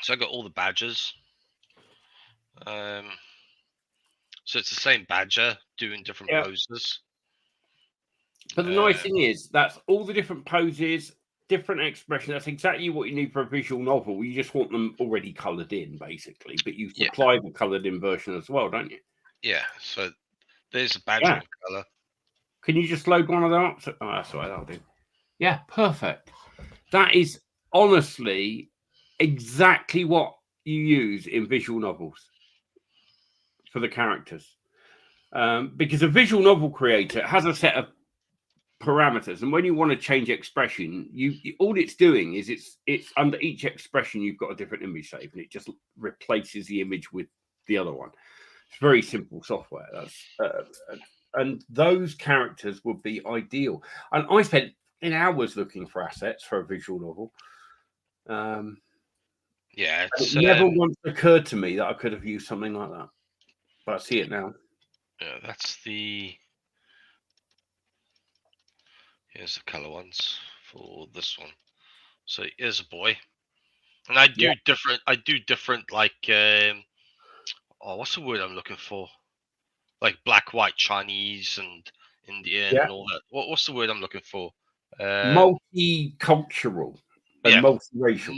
S5: So I got all the badges. So it's the same badger doing different poses.
S2: But the nice thing is, that's all the different poses, different expressions. That's exactly what you need for a visual novel. You just want them already coloured in, basically. But you supply the coloured in version as well, don't you?
S5: Yeah, so there's a badge color.
S2: Can you just load one of them up? Oh, that's all right, that'll do. Yeah, perfect. That is honestly exactly what you use in visual novels for the characters. Because a visual novel creator has a set of parameters, and when you want to change expression, you all it's doing is it's under each expression you've got a different image saved, and it just replaces the image with the other one. It's very simple software. And those characters would be ideal. And I spent hours looking for assets for a visual novel. It never once occurred to me that I could have used something like that. But I see it now.
S5: Yeah, that's the. Here's the color ones for this one. So here's a boy, and I do different. I do different like. What's the word I'm looking for? Like black, white, Chinese, and Indian, and all that. What's the word I'm looking for?
S2: Multicultural and multiracial.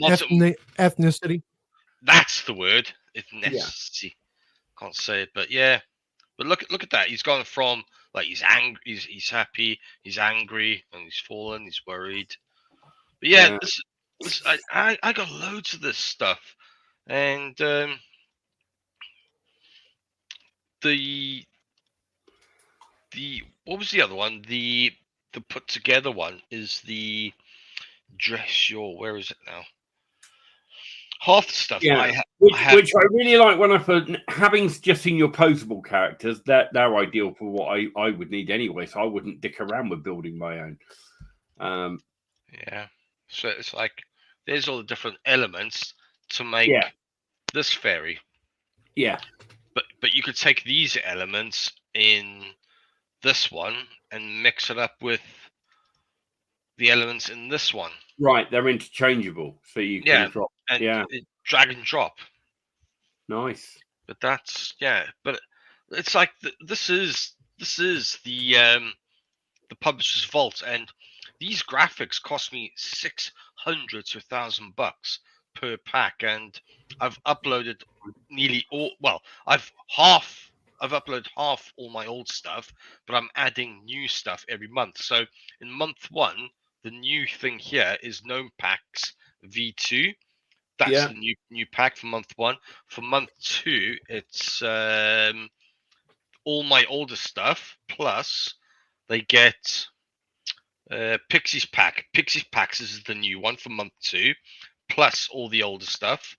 S3: Ethnicity.
S5: That's the word. Ethnicity. Can't say it, but yeah. But look at that. He's gone from like he's angry, he's happy, he's angry, and he's fallen, he's worried. But yeah, this I got loads of this stuff, and the what was the other one? The put together one is the dress your. Where is it now? Half the stuff.
S2: Which I really like when having just seen your posable characters. They're ideal for what I would need anyway. So I wouldn't dick around with building my own.
S5: Yeah. So it's like there's all the different elements to make this fairy.
S2: Yeah.
S5: But you could take these elements in this one and mix it up with the elements in this one.
S2: Right, they're interchangeable, so you can drop.
S5: Drag and drop.
S2: Nice.
S5: But that's but it's like this is the publisher's vault, and these graphics cost me $600 to $1,000 per pack, and I've uploaded nearly all. Well, I've uploaded half all my old stuff, but I'm adding new stuff every month. So in month 1, the new thing here is Gnome Packs V2. That's the new pack for month 1. For month 2, it's all my older stuff, plus they get Pixies Pack. Pixies Packs is the new one for month 2, plus all the older stuff.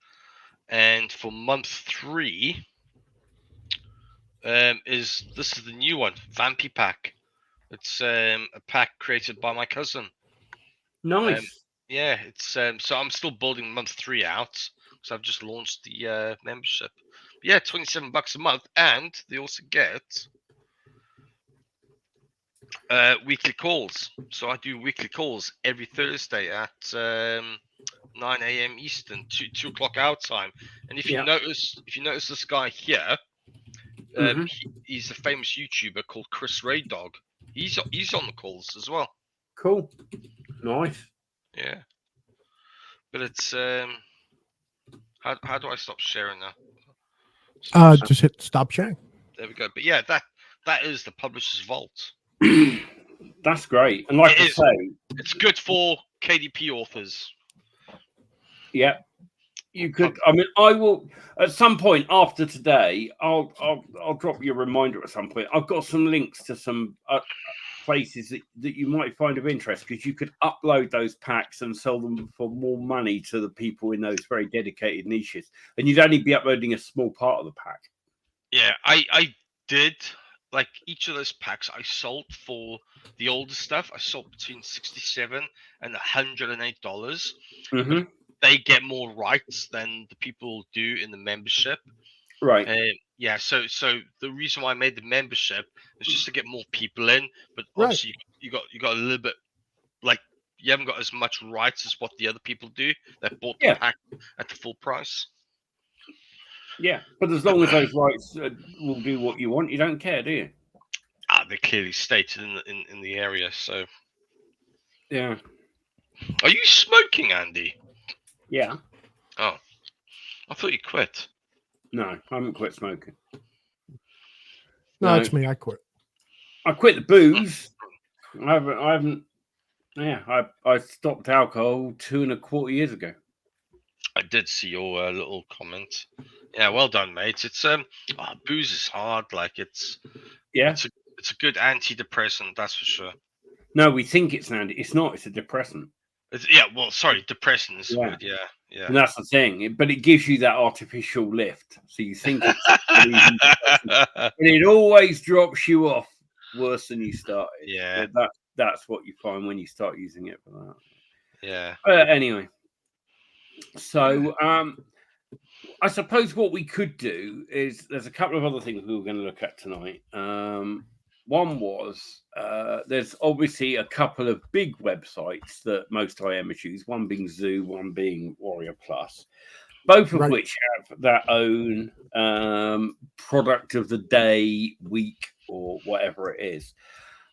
S5: And for month 3, this is the new one, Vampy Pack. It's a pack created by my cousin.
S2: Nice.
S5: It's so I'm still building month 3 out because I've just launched the membership. But $27 a month, and they also get weekly calls. So I do weekly calls every Thursday at 9 a.m. Eastern, 2 o'clock our time. And if you
S2: Yeah.
S5: notice this guy here,
S2: Mhm.
S5: he's a famous YouTuber called Chris Ray Dog. He's on the calls as well.
S2: Cool. Nice.
S5: Yeah. But it's how do I stop sharing now?
S3: Just hit stop sharing.
S5: There we go. But yeah, that is the Publisher's Vault.
S2: That's great. And like
S5: It
S2: I
S5: is.
S2: say,
S5: It's good for KDP authors.
S2: yeah, you could. I mean, I will at some point after today. I'll drop you a reminder at some point. I've got some links to some places that you might find of interest, because you could upload those packs and sell them for more money to the people in those very dedicated niches, and you'd only be uploading a small part of the pack.
S5: Yeah, I did. Like each of those packs I sold for the older stuff, I sold between $67 and $108.
S2: Mm-hmm.
S5: They get more rights than the people do in the membership.
S2: Right.
S5: Yeah, so the reason why I made the membership is just to get more people in, but
S3: Right.
S5: obviously you got a little bit, like, you haven't got as much rights as what the other people do that bought the
S2: Yeah.
S5: pack at the full price.
S2: Yeah, but as long as those rights will do what you want, you don't care, do you?
S5: They're clearly stated in the area. So,
S2: Yeah.
S5: are you smoking, Andy?
S2: Yeah.
S5: Oh, I thought you quit.
S2: No, I haven't quit smoking.
S3: No, it's me. I quit.
S2: I quit the booze. I haven't. Yeah, I stopped alcohol 2.25 years ago.
S5: I did see your little comment. Yeah, well done, mate. It's booze is hard. Like it's a good antidepressant, that's for sure.
S2: No, we think it's an it's not. It's a depressant.
S5: Depressant is good. Yeah.
S2: And that's the thing. But it gives you that artificial lift, so you think it's and it always drops you off worse than you started.
S5: Yeah.
S2: But that's what you find when you start using it for that.
S5: Yeah.
S2: Anyway, so I suppose what we could do is there's a couple of other things we were going to look at tonight. One was there's obviously a couple of big websites that most IMers use, one being Zoo, one being Warrior Plus, both of which have their own product of the day, week, or whatever it is.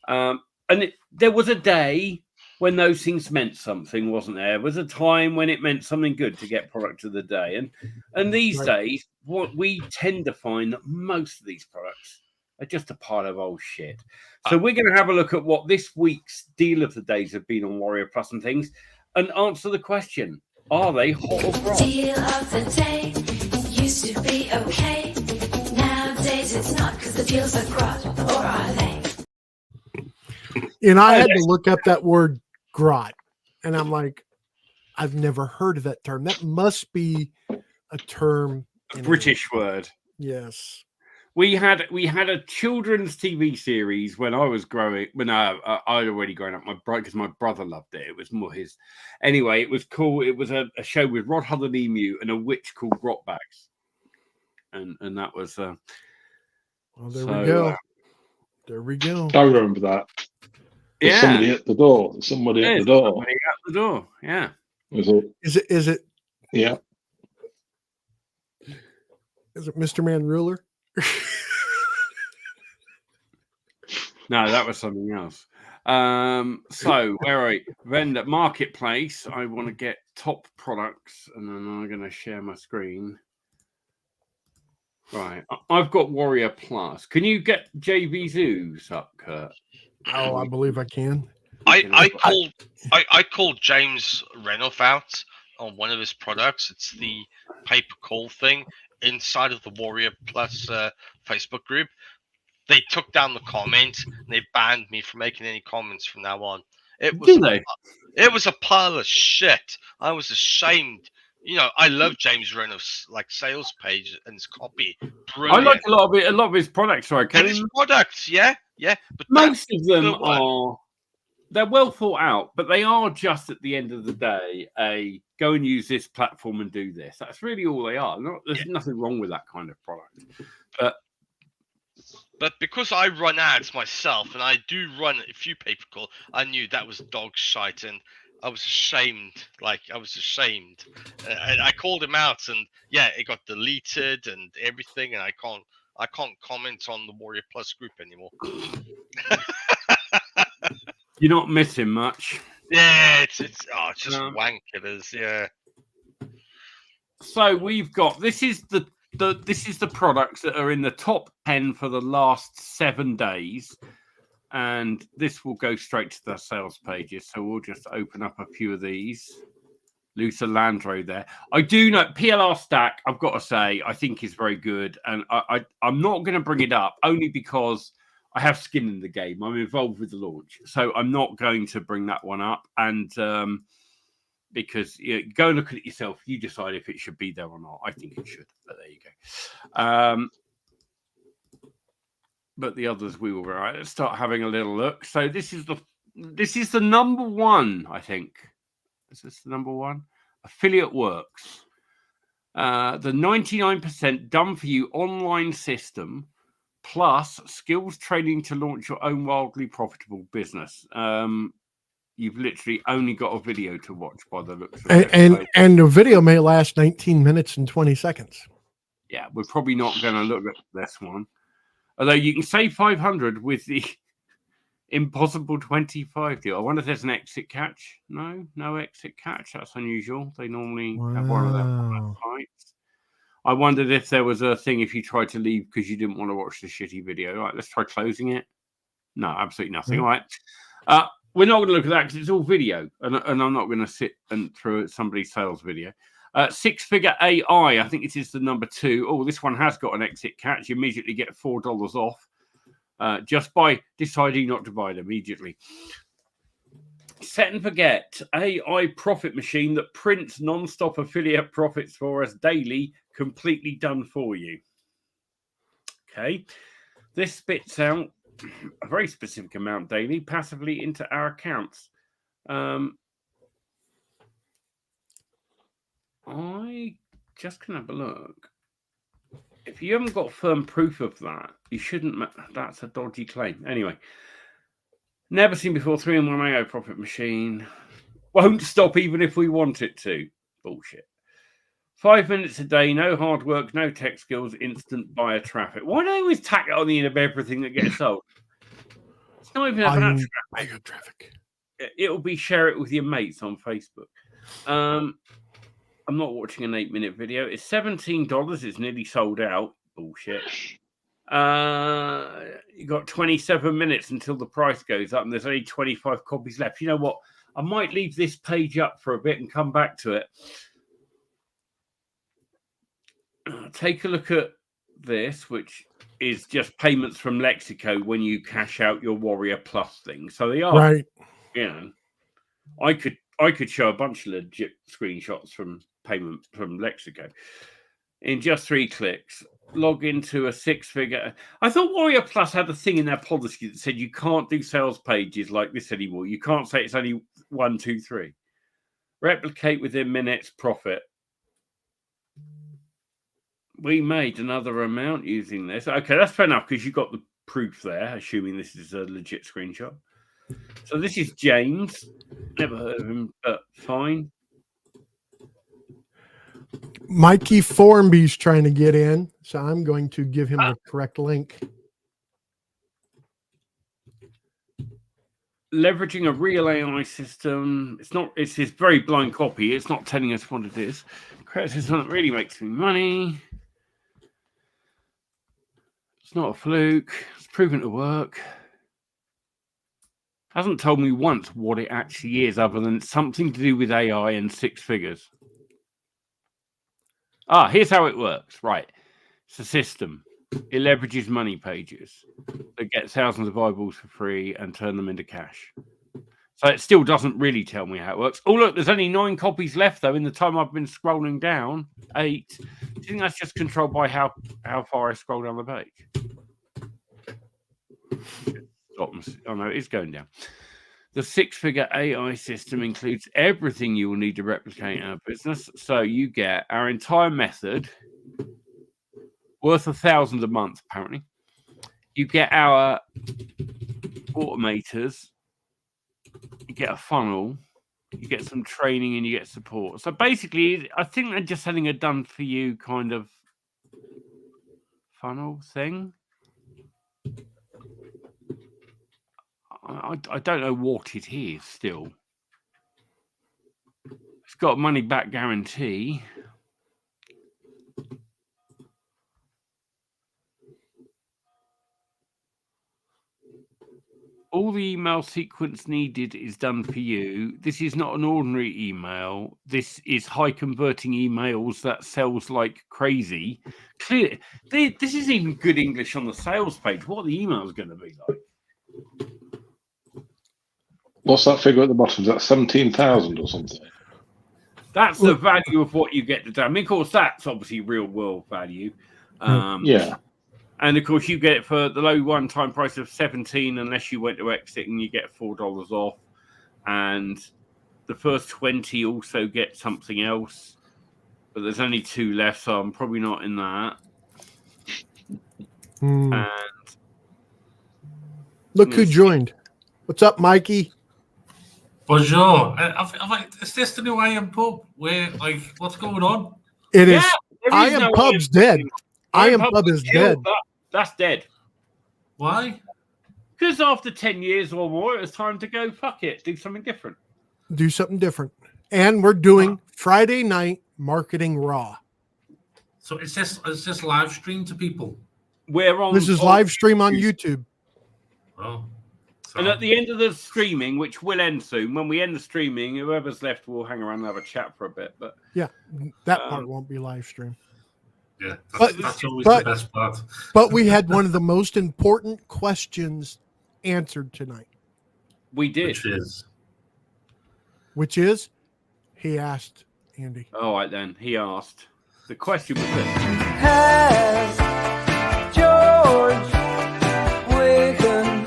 S2: There was a day when those things meant something, wasn't there? There was a time when it meant something good to get product of the day. And these days, what we tend to find that most of these products are just a pile of old shit. So we're going to have a look at what this week's deal of the days have been on Warrior Plus and things, and answer the question, are they hot or grot?
S8: Deal of the day used to be okay. Nowadays it's not, because the deals are grot, or are they?
S3: And I had to look up that word grot, and I'm like, I've never heard of that term. That must be a term.
S2: A British word.
S3: Yes.
S2: We had a children's TV series when I was growing. When I'd already grown up, because my brother loved it. It was more his. Anyway, it was cool. It was a show with Rod Huddle Emu and a witch called Grotbags, and that was.
S3: Well, there we go. There we go.
S6: I remember that. There's somebody at the door. Somebody at the door.
S2: Somebody at the door. Yeah.
S3: Is it?
S6: Yeah.
S3: Is it Mr. Man Ruler?
S2: No, that was something else. So where are we? Vendor Marketplace. I want to get top products, and then I'm going to share my screen. Right, I've got Warrior Plus. Can you get JV Zoos up, Kurt?
S3: Oh, I believe I can.
S5: I called James Renoff out on one of his products. It's the paper call thing inside of the Warrior Plus Facebook group. They took down the comment and they banned me from making any comments from now on. It was a pile of shit. I was ashamed. You know, I love James Renoff's sales page and his copy. Brilliant.
S2: I like a lot of his products. Sorry,
S5: and his products, yeah. But
S2: most of them they're well thought out, but they are just at the end of the day go and use this platform and do this. That's really all they are. There's nothing wrong with that kind of product,
S5: But because I run ads myself and I do run a few pay-per-call, I knew that was dog shite. And I was ashamed. Like I was ashamed. I called him out, and yeah, it got deleted and everything, and I can't comment on the Warrior Plus group anymore.
S2: You're not missing much.
S5: Yeah, it's just wank. It is. Yeah.
S2: So we've got this is the products that are in the top 10 for the last 7 days, and this will go straight to the sales pages. So we'll just open up a few of these. Luther Landro there. I do know PLR Stack, I've got to say, I think is very good, and I'm not going to bring it up only because I have skin in the game. I'm involved with the launch, so I'm not going to bring that one up. And because go and look at it yourself, you decide if it should be there or not. I think it should, but there you go. But the others we will. Right, let's start having a little look. So this is the number one, I think. Is this the number one? Affiliate Works. The 99% done for you online system plus skills training to launch your own wildly profitable business. You've literally only got a video to watch by the looks of it.
S3: And the video may last 19 minutes and 20 seconds.
S2: Yeah, we're probably not going to look at this one. Although you can save 500 with the Impossible 25 deal. I wonder if there's an exit catch. No exit catch. That's unusual. They normally have one of them fights. I wondered if there was a thing if you tried to leave because you didn't want to watch the shitty video. All right, let's try closing it. No, absolutely nothing. All right. We're not going to look at that because it's all video, and I'm not going to sit and through somebody's sales video. Six Figure AI, I think it is the number 2. Oh, this one has got an exit catch. You immediately get $4 off. Just by deciding not to buy it immediately. Set and Forget, AI profit machine that prints non-stop affiliate profits for us daily, completely done for you. Okay. This spits out a very specific amount daily, passively into our accounts. I just can have a look. If you haven't got firm proof of that, you shouldn't. That's a dodgy claim. Anyway, never seen before. 3-in-1 AI profit machine won't stop even if we want it to. Bullshit. 5 minutes a day, no hard work, no tech skills, instant buyer traffic. Why do they always tack it on the end of everything that gets sold? It's not even about
S3: traffic.
S2: It'll be share it with your mates on Facebook. I'm not watching an 8-minute video. It's $17. It's nearly sold out. Bullshit. You got 27 minutes until the price goes up, and there's only 25 copies left. You know what? I might leave this page up for a bit and come back to it. Take a look at this, which is just payments from Lexico when you cash out your Warrior Plus thing. So they are,
S3: right.
S2: You know, I could show a bunch of legit screenshots from payment from Lexico in just 3 clicks. Log into a 6-figure. I thought Warrior Plus had a thing in their policy that said you can't do sales pages like this anymore. You can't say it's only 1, 2, 3. Replicate within minutes, profit. We made another amount using this. Okay, that's fair enough because you got the proof there, assuming this is a legit screenshot. So this is James. Never heard of him, but fine.
S3: Mikey Formby's trying to get in, so I'm going to give him the correct link.
S2: Leveraging a real AI system. It's his very blind copy. It's not telling us what it is. Create a system that really makes me money. It's not a fluke. It's proven to work. Hasn't told me once what it actually is, other than something to do with AI and 6 figures. Here's how it works. Right. It's a system. It leverages money pages that get thousands of eyeballs for free and turn them into cash. So it still doesn't really tell me how it works. Oh, look, there's only 9 copies left, though, in the time I've been scrolling down. 8. Do you think that's just controlled by how far I scroll down the page? Oh, no, it's going down. The 6-figure AI system includes everything you will need to replicate our business. So you get our entire method, worth $1,000 a month, apparently. You get our automators. You get a funnel. You get some training and you get support. So basically, I think they're just having a done for you kind of funnel thing. I don't know what it is still. It's got a money back guarantee. All the email sequence needed is done for you. This is not an ordinary email. This is high converting emails that sells like crazy. Clearly, this is even good English on the sales page. What are the emails going to be like?
S6: What's that figure at the bottom? Is that 17,000 or something?
S2: That's the value of what you get to do. I mean, of course, that's obviously real world value.
S6: Yeah.
S2: And of course, you get it for the low one-time price of 17, unless you went to exit and you get $4 off. And the first 20 also get something else, but there's only 2 left, so I'm probably not in that. And
S3: look who joined. What's up, Mikey?
S9: Bonjour. Is this the new IM Pub? Where, like, what's going on?
S3: It is.
S2: there
S3: I
S2: is
S3: am
S2: no
S3: Pub's dead. I am Pub is dead.
S2: That's dead.
S9: Why?
S2: Because after 10 years or more, it was time to go, fuck it, do something different.
S3: Do something different. And we're doing Friday night marketing raw.
S9: So is this live stream to people?
S2: We're on.
S3: This is live stream on YouTube.
S9: Oh.
S2: And at the end of the streaming, which will end soon, when we end the streaming, whoever's left will hang around and have a chat for a bit. But
S3: yeah, that part won't be live stream.
S9: Yeah, that's always
S3: but,
S9: the best part.
S3: But we had one of the most important questions answered tonight.
S2: We did.
S3: Which is, he asked Andy.
S2: All right, then. He asked. The question was this.
S1: Has George Wigan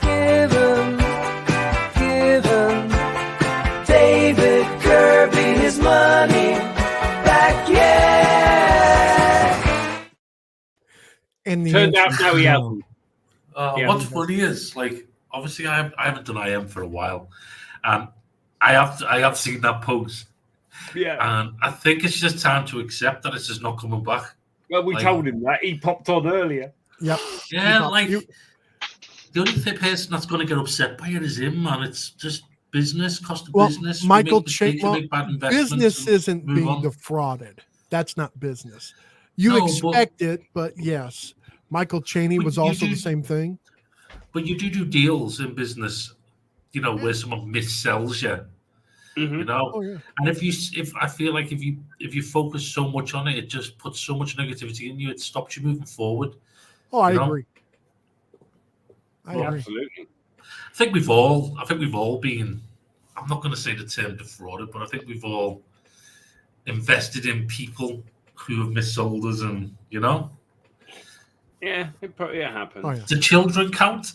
S1: given David Kirby his money back yet?
S3: And the
S2: Turned out now he hasn't.
S9: What's funny is, like, obviously I haven't done IM for a while, and I have seen that post.
S2: Yeah.
S9: And I think it's just time to accept that it's just not coming back.
S2: Well, we told him that. He popped on earlier.
S3: Yep.
S9: Yeah, like the only person that's going to get upset by it is him, man. It's just business, cost of business.
S3: Michael
S9: business
S3: isn't being defrauded. That's not business. You expect it, but yes. Michael Chaney was also the same thing.
S9: But you do deals in business, you know, where someone missells you. You know, and if I feel like if you focus so much on it, it just puts so much negativity in you. It stops you moving forward.
S3: Oh, I agree. I agree.
S2: Absolutely.
S9: I think we've all been. I'm not going to say the term defrauded, but I think we've all invested in people who have missold us, and you know.
S2: Yeah, it probably happens.
S3: Oh, yeah.
S9: Do children count?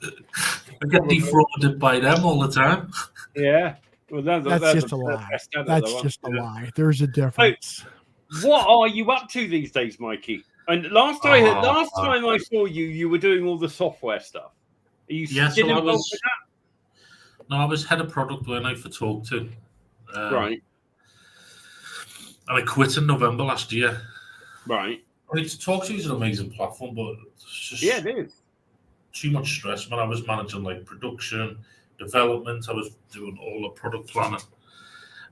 S9: I get defrauded by them all the time.
S2: Yeah. Well,
S3: that's just a lie. That's just a lie. There's a difference.
S2: So, what are you up to these days, Mikey? And last time I saw you, you were doing all the software stuff. Are you still involved with that?
S9: No, I was head of product when I for Talk To.
S2: Right.
S9: And I quit in November last year.
S2: Right.
S9: I mean, Talk To is an amazing platform, but it's just
S2: it is.
S9: Too much stress, man. I was managing like production, development. I was doing all the product planning.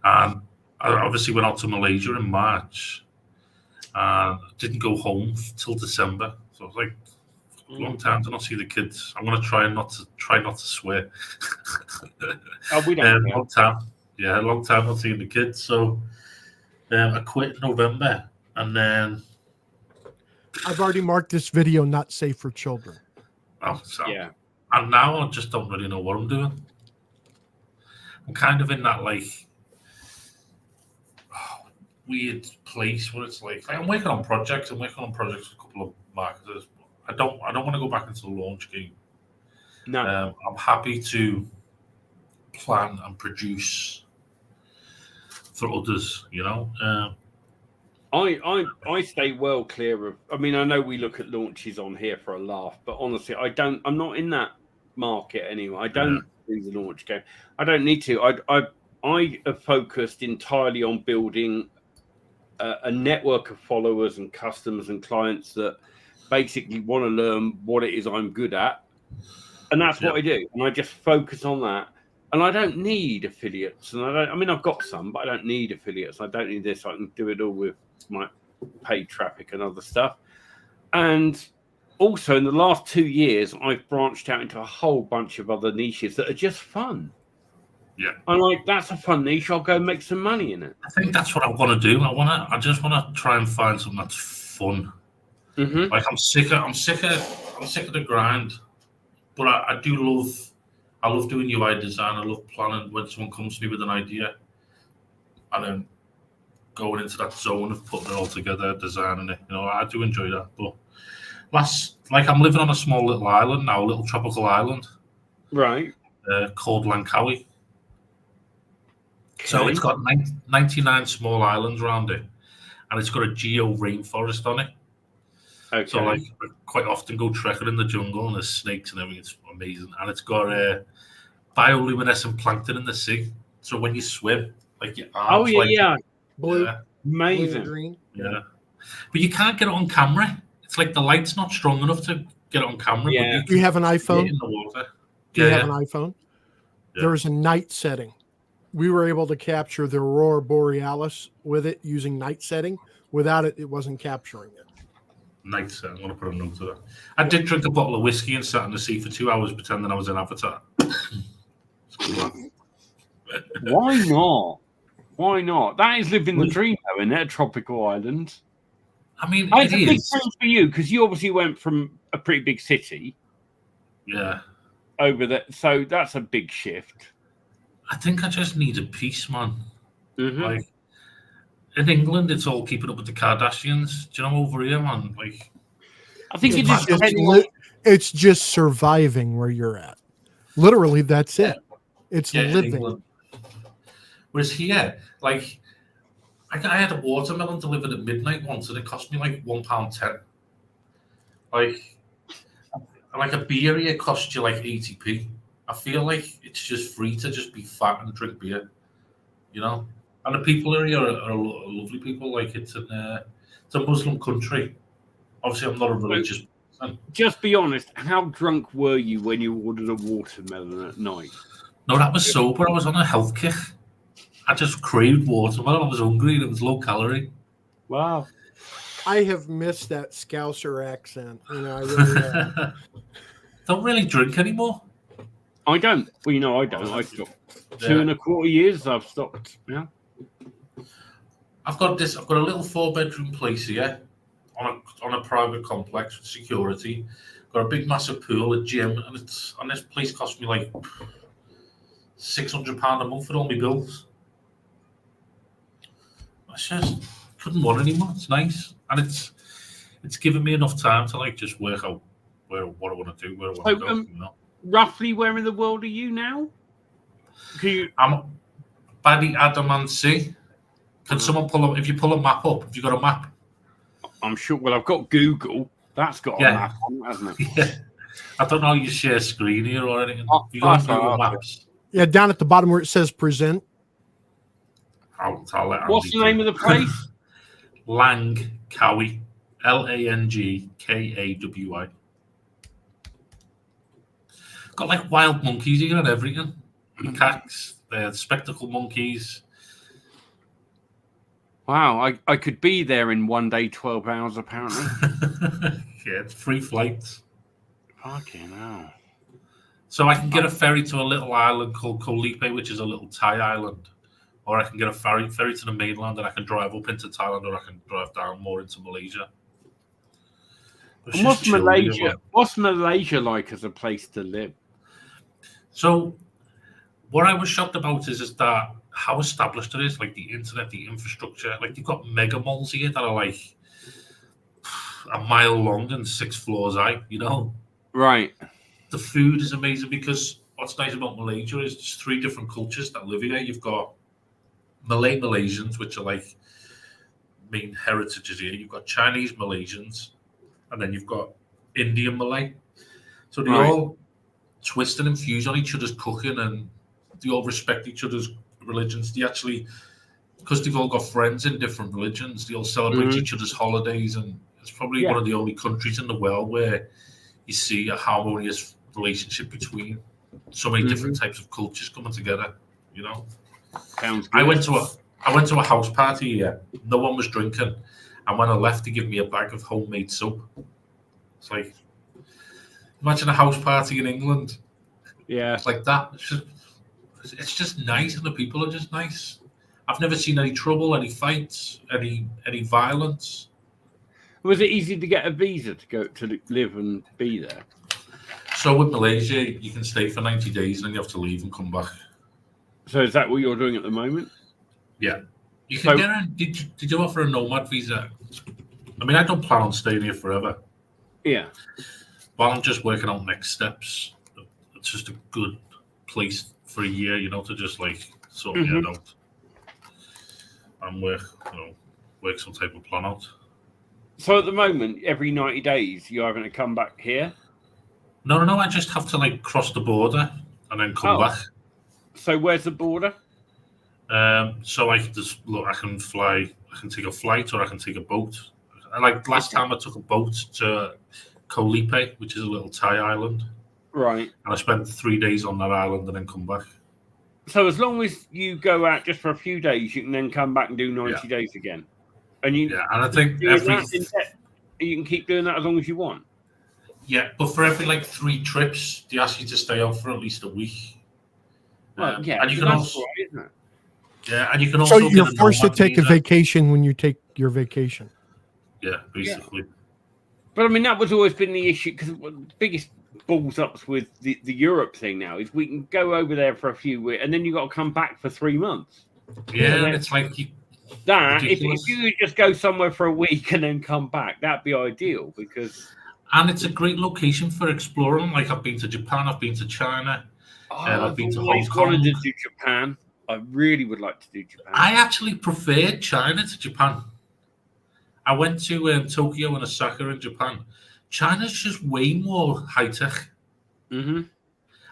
S9: And I obviously went out to Malaysia in March and didn't go home till December. So I was like, long time to not see the kids. I'm going to try not to swear.
S2: We don't
S9: long time. Yeah, a long time not seeing the kids. So I quit in November, and then
S3: I've already marked this video not safe for children.
S9: Oh, so. Yeah. And now I just don't really know what I'm doing. I'm kind of in that like weird place where it's like I'm working on projects. I'm working on projects with a couple of marketers. I don't want to go back into the launch game.
S2: No.
S9: I'm happy to plan and produce for others, you know.
S2: I stay well clear of. I mean, I know we look at launches on here for a laugh, but honestly, I'm not in that market anymore. I don't things in launch game. I don't need to. I have focused entirely on building a network of followers and customers and clients that basically want to learn what it is I'm good at, and that's what I do. And I just focus on that. And I don't need affiliates. And I mean, I've got some, but I don't need affiliates. I don't need this. I can do it all with my paid traffic and other stuff. And also, in the last 2 years, I've branched out into a whole bunch of other niches that are just fun.
S9: Yeah.
S2: I'm like, that's a fun niche. I'll go and make some money in it.
S9: I think that's what I want to do. I just want to try and find something that's fun.
S2: Mm-hmm.
S9: Like I'm sick of the grind, but I love doing UI design. I love planning when someone comes to me with an idea, and then going into that zone of putting it all together, designing it. You know, I do enjoy that. But I'm living on a small little island now, a little tropical island,
S2: right?
S9: Called Langkawi. So it's got 99 small islands around it, and it's got a geo rainforest on it.
S2: Okay.
S9: So I quite often go trekking in the jungle, and there's snakes and everything. It's amazing, and it's got bioluminescent plankton in the sea. So when you swim, like your arms,
S3: blue,
S2: amazing,
S3: blue, green,
S9: but you can't get it on camera. It's like the light's not strong enough to get it on camera.
S2: Yeah.
S9: But
S3: Do you have an iPhone?
S9: in the water.
S3: Do you have an iPhone?
S9: Yeah.
S3: There is a night setting. We were able to capture the aurora borealis with it using night setting. Without it, it wasn't capturing it.
S9: Night setting. I'm going to put a note to that. I did drink a bottle of whiskey and sat in the sea for 2 hours pretending I was an Avatar.
S2: Why not? Why not? That is living the dream, though, isn't it? A tropical island.
S9: I mean,
S2: it's a big change for you because you obviously went from a pretty big city.
S9: Yeah.
S2: Over there. So that's a big shift.
S9: I think I just need a peace, man.
S2: Mm-hmm.
S9: Like, in England, it's all keeping up with the Kardashians. Do you know over here, man? Like,
S2: I think
S3: it's just surviving where you're at. Literally, that's it. It's living.
S9: England. Whereas here, like, I had a watermelon delivered at midnight once, and it cost me like £1.10. Like a beer here costs you like 80p. I feel like it's just free to just be fat and drink beer, you know. And the people here are lovely people. Like it's a Muslim country. Obviously, I'm not a religious person.
S2: Just be honest. How drunk were you when you ordered a watermelon at night?
S9: No, that was sober. I was on a health kick. I just craved watermelon. I was hungry and it was low calorie.
S2: Wow.
S3: I have missed that Scouser accent. You know, I really have.
S9: Don't really drink anymore.
S2: I don't. Well, you know, I don't. I stopped 2.25 years. I've stopped. Yeah.
S9: I've got a little 4-bedroom place here on a private complex with security. Got a big massive pool, a gym, and this place cost me like £600 a month for all my bills. I just couldn't want anymore. It's nice, and it's given me enough time to like just work out what I want to do, where I want to go. You know?
S2: Roughly, where in the world are you now?
S9: I'm by the Andaman Sea. Can someone pull up? If you pull a map up, have you got a map?
S2: I'm sure. Well, I've got Google. That's got a map on, hasn't it?
S9: Yeah. I don't know how you share screen here or anything. You got Google Maps.
S3: Yeah, down at the bottom where it says present.
S2: What's the name of the place?
S9: Langkawi. Langkawi. Got like wild monkeys here and everything. Macaques, spectacle monkeys.
S2: Wow, I could be there in 1 day, 12 hours, apparently.
S9: Yeah, it's free flights.
S2: Fucking hell.
S9: So I can get a ferry to a little island called Koh Lipe, which is a little Thai island. Or I can get a ferry to the mainland and I can drive up into Thailand, or I can drive down more into Malaysia.
S2: And what's Malaysia like as a place to live?
S9: So what I was shocked about is that how established it is, like the internet, the infrastructure. Like you've got mega malls here that are like a mile long and 6 floors high, you know?
S2: Right.
S9: The food is amazing because what's nice about Malaysia is there's 3 different cultures that live here. You've got Malay Malaysians, which are like main heritages here. You've got Chinese Malaysians, and then you've got Indian Malay. So they all twist and infuse on each other's cooking, and they all respect each other's religions. They actually, because they've all got friends in different religions, they all celebrate each other's holidays, and it's probably one of the only countries in the world where you see a harmonious relationship between so many different types of cultures coming together. You know,
S2: Sounds good.
S9: I went to a house party here. No one was drinking, and when I left, they gave me a bag of homemade soap. It's like, imagine a house party in England.
S2: Yeah,
S9: It's like that. It's just nice, and the people are just nice. I've never seen any trouble, any fights, any violence.
S2: Was it easy to get a visa to go to live and be there?
S9: So with Malaysia, you can stay for 90 days, and then you have to leave and come back.
S2: So is that what you're doing at the moment?
S9: Yeah. You can get a, did you offer a nomad visa? I mean, I don't plan on staying here forever.
S2: Yeah.
S9: But I'm just working on next steps. It's just a good place for a year, you know, to just like sort my head out and work some type of plan out.
S2: So at the moment, every 90 days, you're having to come back here?
S9: No, I just have to like cross the border and then come back.
S2: So where's the border?
S9: So I can just look. I can fly. I can take a flight, or I can take a boat. And like last time, I took a boat to Koh Lipe, which is a little Thai island.
S2: Right.
S9: And I spent 3 days on that island and then come back.
S2: So as long as you go out just for a few days, you can then come back and do 90 days again. And you,
S9: and I think
S2: you can keep doing that as long as you want.
S9: Yeah, but for every like 3 trips, they ask you to stay on for at least a week.
S2: Well,
S9: and you can
S2: that's
S9: also,
S2: right, isn't it?
S9: yeah, and you can also.
S3: So you're forced to
S9: nomad
S3: take a
S9: visa.
S3: vacation when you take your vacation.
S9: Yeah, basically.
S2: But I mean, that was always been the issue, because the biggest balls ups with the Europe thing now is we can go over there for a few weeks and then you got to come back for 3 months.
S9: Yeah, and it's like
S2: if you could just go somewhere for a week and then come back, that'd be ideal, because.
S9: And it's a great location for exploring. Like I've been to Japan, I've been to China, I've been to Hong Kong.
S2: Wanted to do Japan. I really would like to do Japan.
S9: I actually preferred China to Japan. I went to Tokyo and Osaka in Japan. China's just way more high tech.
S2: Mm-hmm.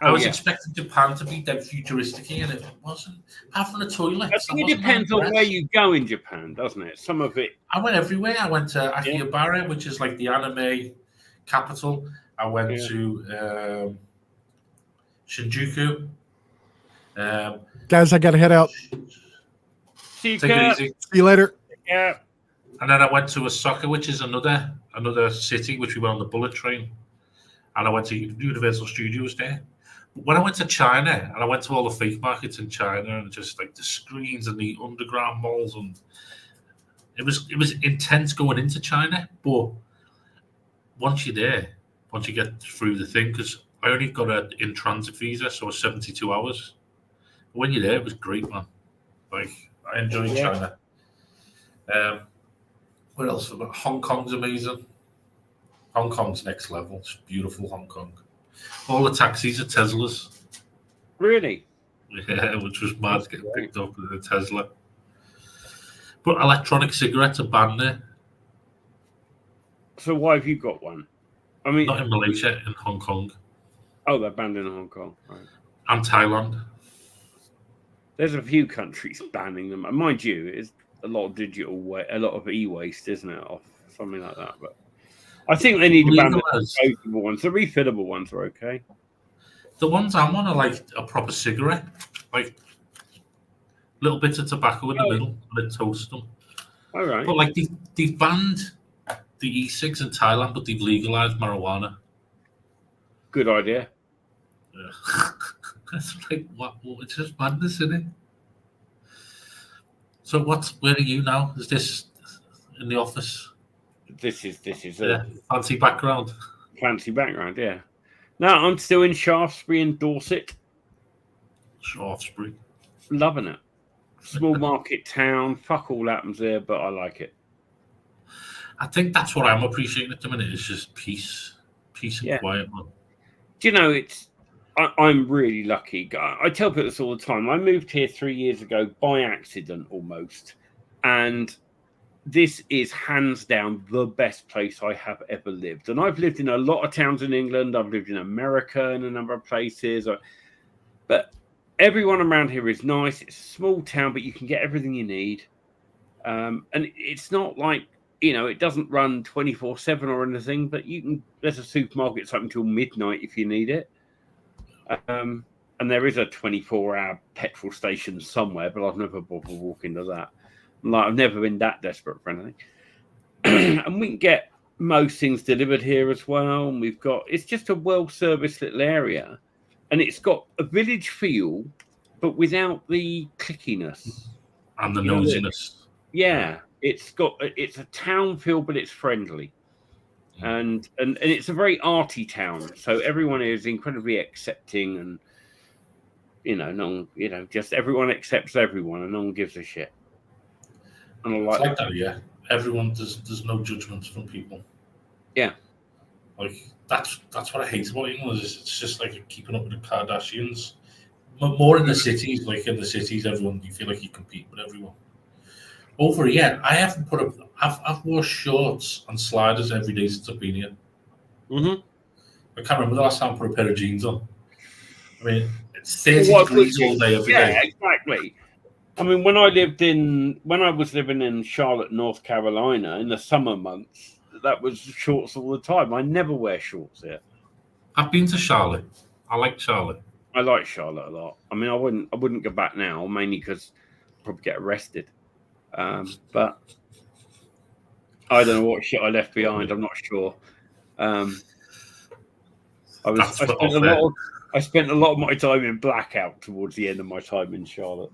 S9: I was expecting Japan to be dead futuristic, and it wasn't. Apart from the toilets.
S2: I think it depends on where you go in Japan, doesn't it? Some of it.
S9: I went everywhere. I went to Akihabara, which is like the anime capital. I went to Shinjuku.
S3: Guys, I got to head out.
S2: Take
S9: it easy.
S3: See you later.
S2: Yeah.
S9: And then I went to Osaka, which is another city, which we went on the bullet train. And I went to Universal Studios there. But when I went to China, and I went to all the fake markets in China, and just like the screens and the underground malls, and it was intense going into China. But once you're there, once you get through the thing, because I only got an in-transit visa, so it's 72 hours. But when you're there, it was great, man. Like, I enjoyed China. What else? Hong Kong's amazing. Hong Kong's next level. It's beautiful, Hong Kong. All the taxis are Teslas.
S2: Really?
S9: Yeah, which was mad getting picked up with a Tesla. But electronic cigarettes are banned there.
S2: So why have you got one? I mean,
S9: not in Malaysia, in Hong Kong.
S2: Oh, they're banned in Hong Kong. Right.
S9: And Thailand.
S2: There's a few countries banning them. And mind you, it's a lot of a lot of e-waste, isn't it? Or something like that. But I think they need to ban the disposable ones. The refillable ones are okay.
S9: The ones I'm on are like a proper cigarette, like little bits of tobacco in the middle, and they toast them.
S2: All right.
S9: But like they've banned the e-cigs in Thailand, but they've legalized marijuana.
S2: Good idea.
S9: Yeah. It's like what? It's just madness, isn't it? So where are you now? Is this in the office?
S2: This is
S9: fancy background.
S2: Fancy background, yeah. No, I'm still in Shaftesbury in Dorset.
S9: Shaftesbury.
S2: Loving it. Small market town. Fuck all happens there, but I like it.
S9: I think that's what I'm appreciating at the minute. It's just peace and quiet. Man.
S2: Do you know, I'm really lucky. I tell people this all the time. I moved here 3 years ago by accident almost. And this is hands down the best place I have ever lived. And I've lived in a lot of towns in England. I've lived in America in a number of places. But everyone around here is nice. It's a small town, but you can get everything you need. And it's not like, it doesn't run 24/7 or anything, but there's a supermarket that's open until midnight if you need it. And there is a 24-hour petrol station somewhere, but I've never bothered walking to that. I've never been that desperate for anything. And we can get most things delivered here as well. And it's just a well-serviced little area. And it's got a village feel, but without the clickiness.
S9: And the nosiness.
S2: Yeah. It's a town feel, but it's friendly. And it's a very arty town. So everyone is incredibly accepting and, just everyone accepts everyone and no one gives a shit. And I
S9: like that, yeah. Everyone, there's no judgments from people.
S2: Yeah.
S9: Like, that's what I hate about England. It's just like keeping up with the Kardashians. More in the cities, everyone, you feel like you compete with everyone. Over here, I haven't I've wore shorts and sliders every day since I've been here.
S2: Mm-hmm.
S9: I can't remember the last time I put a pair of jeans on. I mean, it's 30 degrees all day every day.
S2: Yeah, exactly. I mean, when I was living in Charlotte, North Carolina, in the summer months, that was shorts all the time. I never wear shorts here.
S9: I've been to Charlotte. I like Charlotte.
S2: I like Charlotte a lot. I mean, I wouldn't go back now, mainly because I'd probably get arrested. But I don't know what shit I left behind. I'm not sure. I spent a lot of my time in blackout towards the end of my time in Charlotte.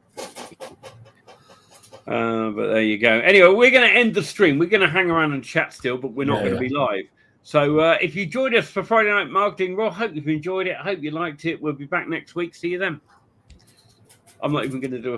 S2: But there you go. Anyway, we're going to end the stream. We're going to hang around and chat still, but we're not going to be live. So if you joined us for Friday Night Marketing Raw, hope you've enjoyed it. Hope you liked it. We'll be back next week. See you then. I'm not even going to do a